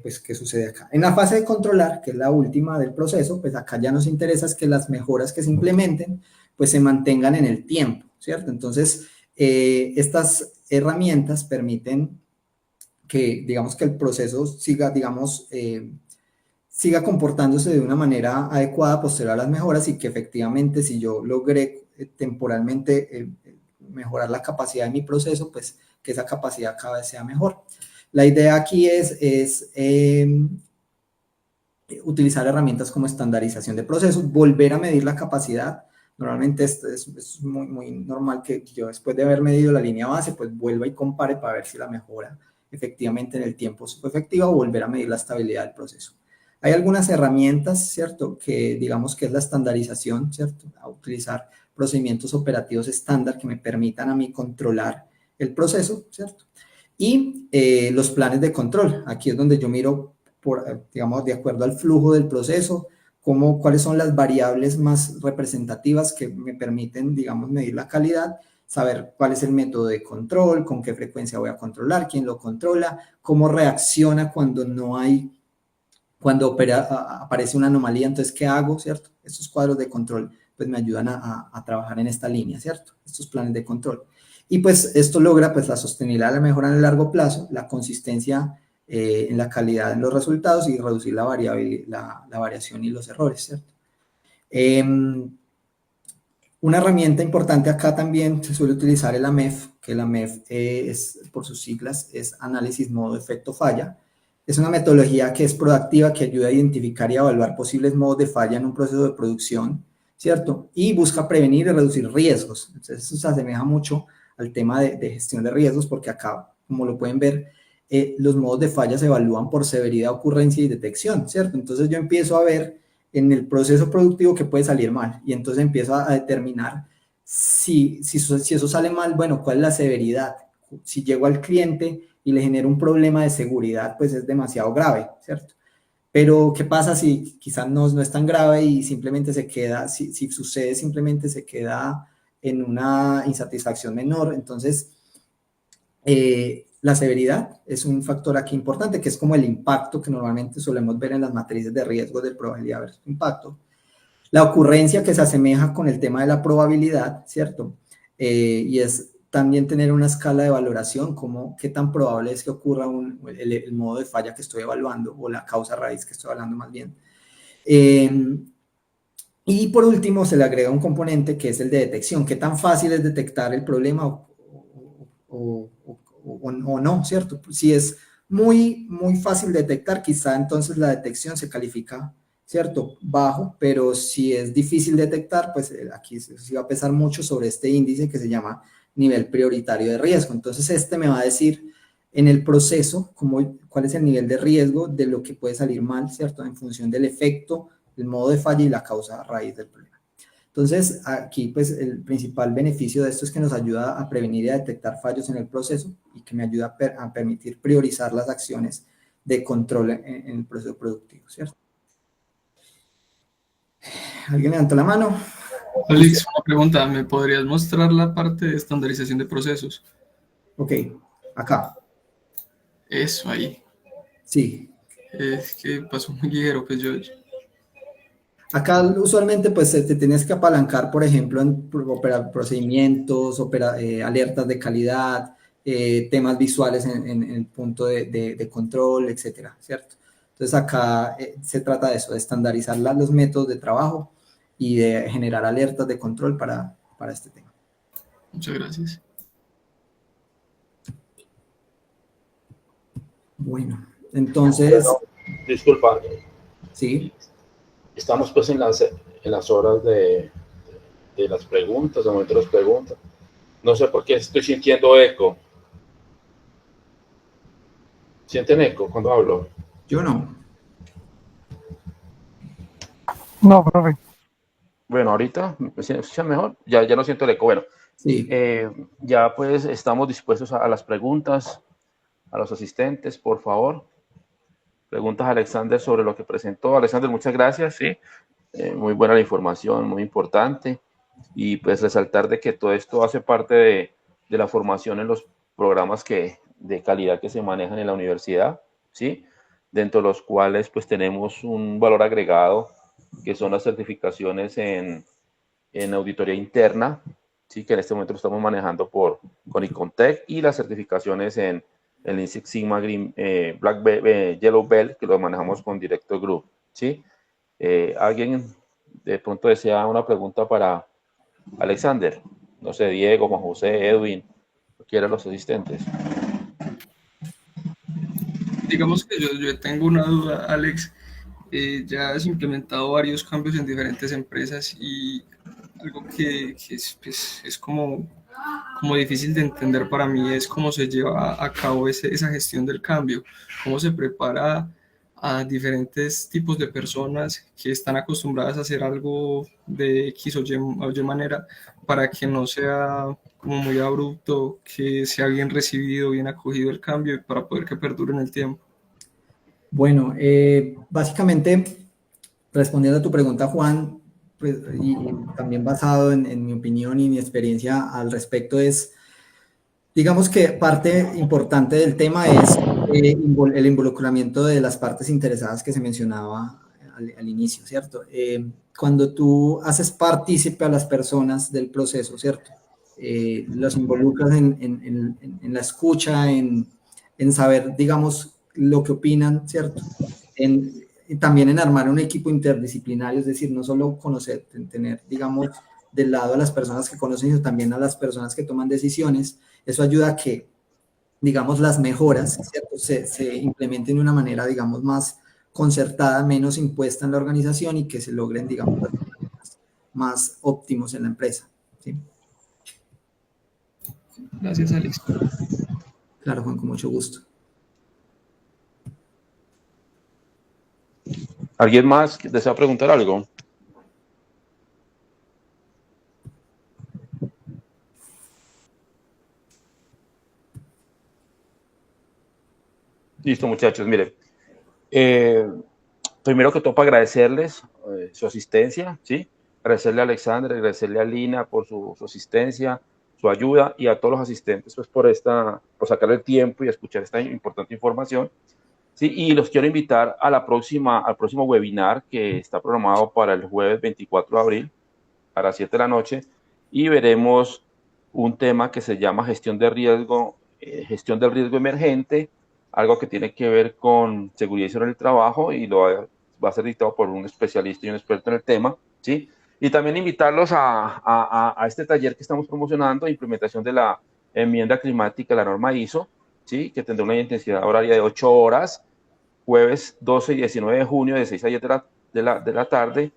pues qué sucede acá. En la fase de controlar, que es la última del proceso, pues acá ya nos interesa es que las mejoras que se implementen pues se mantengan en el tiempo, ¿cierto? Entonces, estas herramientas permiten que, digamos, que el proceso siga, digamos, siga comportándose de una manera adecuada posterior a las mejoras y que efectivamente si yo logré temporalmente mejorar la capacidad de mi proceso, pues que esa capacidad cada vez sea mejor. La idea aquí es utilizar herramientas como estandarización de procesos, volver a medir la capacidad. Normalmente es muy, muy normal que yo después de haber medido la línea base, pues vuelva y compare para ver si la mejora efectivamente en el tiempo fue efectiva o volver a medir la estabilidad del proceso. Hay algunas herramientas, ¿cierto? Que digamos que es la estandarización, ¿cierto? A utilizar procedimientos operativos estándar que me permitan a mí controlar el proceso, ¿cierto? Y los planes de control. Aquí es donde yo miro digamos, de acuerdo al flujo del proceso, cuáles son las variables más representativas que me permiten, digamos, medir la calidad, saber cuál es el método de control, con qué frecuencia voy a controlar, quién lo controla, cómo reacciona cuando aparece una anomalía, entonces, ¿qué hago, cierto? Estos cuadros de control, pues, me ayudan a trabajar en esta línea, ¿cierto? Estos planes de control. Y, pues, esto logra, pues, la sostenibilidad, la mejora en el largo plazo, la consistencia en la calidad en los resultados y reducir la variación y los errores, ¿cierto? Una herramienta importante acá también se suele utilizar el AMEF, que el AMEF es, por sus siglas, es Análisis Modo Efecto Falla. Es una metodología que es proactiva, que ayuda a identificar y evaluar posibles modos de falla en un proceso de producción, ¿cierto? Y busca prevenir y reducir riesgos. Entonces, eso se asemeja mucho al tema de gestión de riesgos, porque acá, como lo pueden ver, los modos de falla se evalúan por severidad, ocurrencia y detección, ¿cierto? Entonces, yo empiezo a ver en el proceso productivo que puede salir mal y entonces empiezo a determinar si eso sale mal, bueno, cuál es la severidad. Si llego al cliente y le genero un problema de seguridad, pues es demasiado grave, ¿cierto? Pero, ¿qué pasa si quizás no es tan grave y simplemente se queda, si sucede, simplemente se queda en una insatisfacción menor? Entonces, la severidad es un factor aquí importante, que es como el impacto que normalmente solemos ver en las matrices de riesgo de probabilidad versus impacto. La ocurrencia que se asemeja con el tema de la probabilidad, ¿cierto? Y es también tener una escala de valoración, como qué tan probable es que ocurra el modo de falla que estoy evaluando o la causa raíz que estoy hablando más bien. Y por último se le agrega un componente que es el de detección, qué tan fácil es detectar el problema o no, ¿cierto? Si es muy, muy fácil detectar, quizá entonces la detección se califica, ¿cierto? Bajo, pero si es difícil detectar, pues aquí sí va a pesar mucho sobre este índice que se llama nivel prioritario de riesgo. Entonces este me va a decir en el proceso cuál es el nivel de riesgo de lo que puede salir mal, ¿cierto? En función del efecto, el modo de falla y la causa raíz del problema. Entonces, aquí pues el principal beneficio de esto es que nos ayuda a prevenir y a detectar fallos en el proceso y que me ayuda a permitir priorizar las acciones de control en el proceso productivo, ¿cierto? ¿Alguien levantó la mano? Alex, una pregunta, ¿me podrías mostrar la parte de estandarización de procesos? Ok, acá. Eso ahí. Sí. Es que pasó muy ligero, pues yo. Acá usualmente pues te tienes que apalancar, por ejemplo, en procedimientos, alertas de calidad, temas visuales en el punto de control, etcétera, ¿cierto? Entonces acá se trata de eso, de estandarizar los métodos de trabajo y de generar alertas de control para este tema. Muchas gracias. Bueno, entonces... Bueno, disculpa, Sí. estamos pues en las horas de las preguntas, de momento de las preguntas. No sé por qué estoy sintiendo eco. ¿Sienten eco cuando hablo? Yo no. No, profe. Bueno, ahorita me escucha mejor. Ya no siento el eco. Bueno, Sí. ya pues estamos dispuestos a las preguntas, a los asistentes, por favor. Preguntas a Alexander sobre lo que presentó. Alexander, muchas gracias. Sí, muy buena la información, muy importante. Y pues resaltar de que todo esto hace parte de la formación en los programas de calidad que se manejan en la universidad, ¿sí? Dentro de los cuales pues tenemos un valor agregado que son las certificaciones en auditoría interna, ¿sí? Que en este momento lo estamos manejando con Icontech, y las certificaciones en el Lean Six Sigma Green, Black Belt, Yellow Belt, que lo manejamos con Directo Group, ¿sí? ¿Alguien de pronto desea una pregunta para Alexander? No sé, Diego, Juan José, Edwin, cualquiera de los asistentes. Digamos que yo tengo una duda, Alex. Ya has implementado varios cambios en diferentes empresas y algo que es, pues, es como difícil de entender para mí es cómo se lleva a cabo esa gestión del cambio, cómo se prepara a diferentes tipos de personas que están acostumbradas a hacer algo de X o Y manera para que no sea como muy abrupto, que sea bien recibido, bien acogido el cambio y para poder que perdure en el tiempo. Bueno, básicamente, respondiendo a tu pregunta, Juan, pues, y también basado en mi opinión y mi experiencia al respecto, digamos que parte importante del tema es el involucramiento de las partes interesadas que se mencionaba al inicio, ¿cierto? Cuando tú haces partícipe a las personas del proceso, ¿cierto? Los involucras en la escucha, en saber, digamos, lo que opinan, ¿cierto? Y también en armar un equipo interdisciplinario, es decir, no solo conocer, tener, digamos, del lado a las personas que conocen, sino también a las personas que toman decisiones. Eso ayuda a que, digamos, las mejoras, ¿cierto? Se implementen de una manera, digamos, más concertada, menos impuesta en la organización y que se logren, digamos, más óptimos en la empresa, ¿sí? Gracias, Alex. Claro, Juan, con mucho gusto. ¿Alguien más desea preguntar algo? Listo, muchachos, miren. Primero que todo, para agradecerles su asistencia, ¿sí? Agradecerle a Alexander, agradecerle a Lina por su asistencia, su ayuda, y a todos los asistentes pues por sacar el tiempo y escuchar esta importante información, ¿sí? Y los quiero invitar a al próximo webinar que está programado para el jueves 24 de abril a las 7 de la noche, y veremos un tema que se llama gestión del riesgo emergente, algo que tiene que ver con seguridad y seguridad en el trabajo, y va a ser dictado por un especialista y un experto en el tema, ¿sí? Y también invitarlos a este taller que estamos promocionando, implementación de la enmienda climática, la norma ISO, ¿sí? Que tendrá una intensidad horaria de 8 horas, jueves 12 y 19 de junio, de 6 a 10 de la tarde,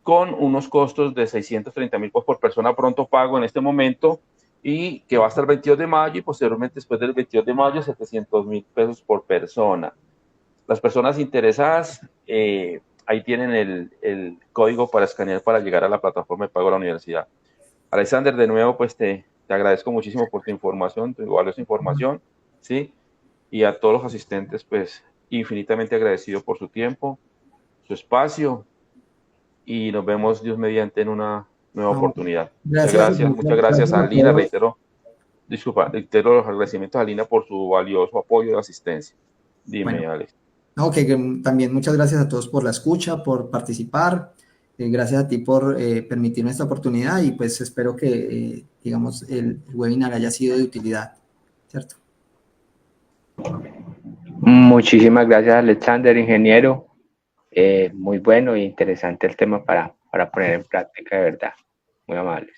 con unos costos de 630.000 por persona pronto pago en este momento, y que va hasta el 22 de mayo, y posteriormente después del 22 de mayo 700.000 pesos por persona. Las personas interesadas, ahí tienen el código para escanear para llegar a la plataforma de pago de la universidad. Alexander, de nuevo, pues te agradezco muchísimo por tu información, tu valiosa información, ¿sí? Y a todos los asistentes, pues infinitamente agradecido por su tiempo, su espacio, y nos vemos, Dios mediante, en una nueva oportunidad. Gracias, Muchas gracias a a Lina, todos. reitero los agradecimientos a Lina por su valioso apoyo y asistencia. Dime, Bueno, Alex. no, que también muchas gracias a todos por la escucha, por participar, Gracias a ti por permitirme esta oportunidad y pues espero que, digamos, el webinar haya sido de utilidad, ¿cierto? Muchísimas gracias, Alexander, ingeniero. Muy bueno e interesante el tema para poner en práctica, de verdad. Muy amables.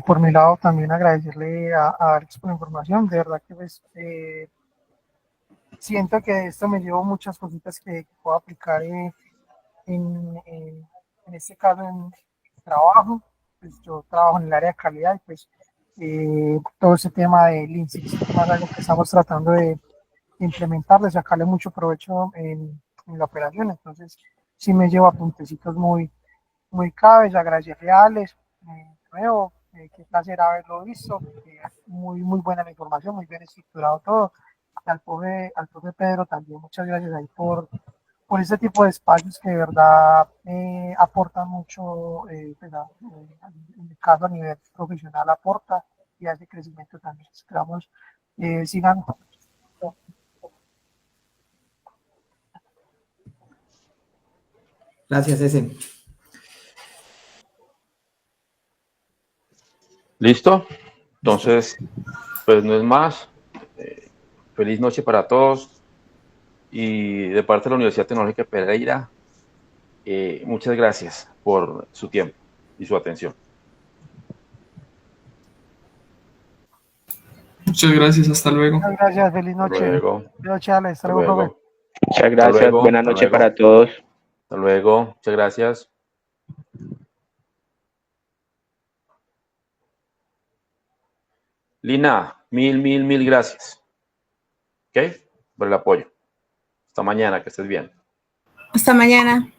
Por mi lado, también agradecerle a Alex por la información. De verdad que pues, siento que esto me llevó muchas cositas que puedo aplicar en este caso en trabajo. Pues yo trabajo en el área de calidad y pues todo ese tema de Lean Six Sigma es algo que estamos tratando de implementar, de sacarle mucho provecho en la operación. Entonces, sí me llevo apuntecitos muy claves, agradecerle a Alex, de nuevo, qué placer haberlo visto, muy buena la información, muy bien estructurado todo. Al profe Pedro también, muchas gracias ahí por este tipo de espacios que de verdad aportan mucho, pues, en el caso a nivel profesional aporta y hace crecimiento también. Esperamos sigan. Gracias, ese. ¿Listo? Entonces, pues no es más. Feliz noche para todos. Y de parte de la Universidad Tecnológica de Pereira, muchas gracias por su tiempo y su atención. Muchas gracias, hasta luego. Muchas gracias, feliz Hasta noche. luego. Feliz noche, Alex. Hasta Hasta luego, profe. luego. Muchas Hasta gracias. luego. Buenas Hasta noches luego. para todos. Hasta luego. Muchas gracias. Lina, mil gracias. ¿Ok? Por el apoyo. Hasta mañana, que estés bien. Hasta mañana.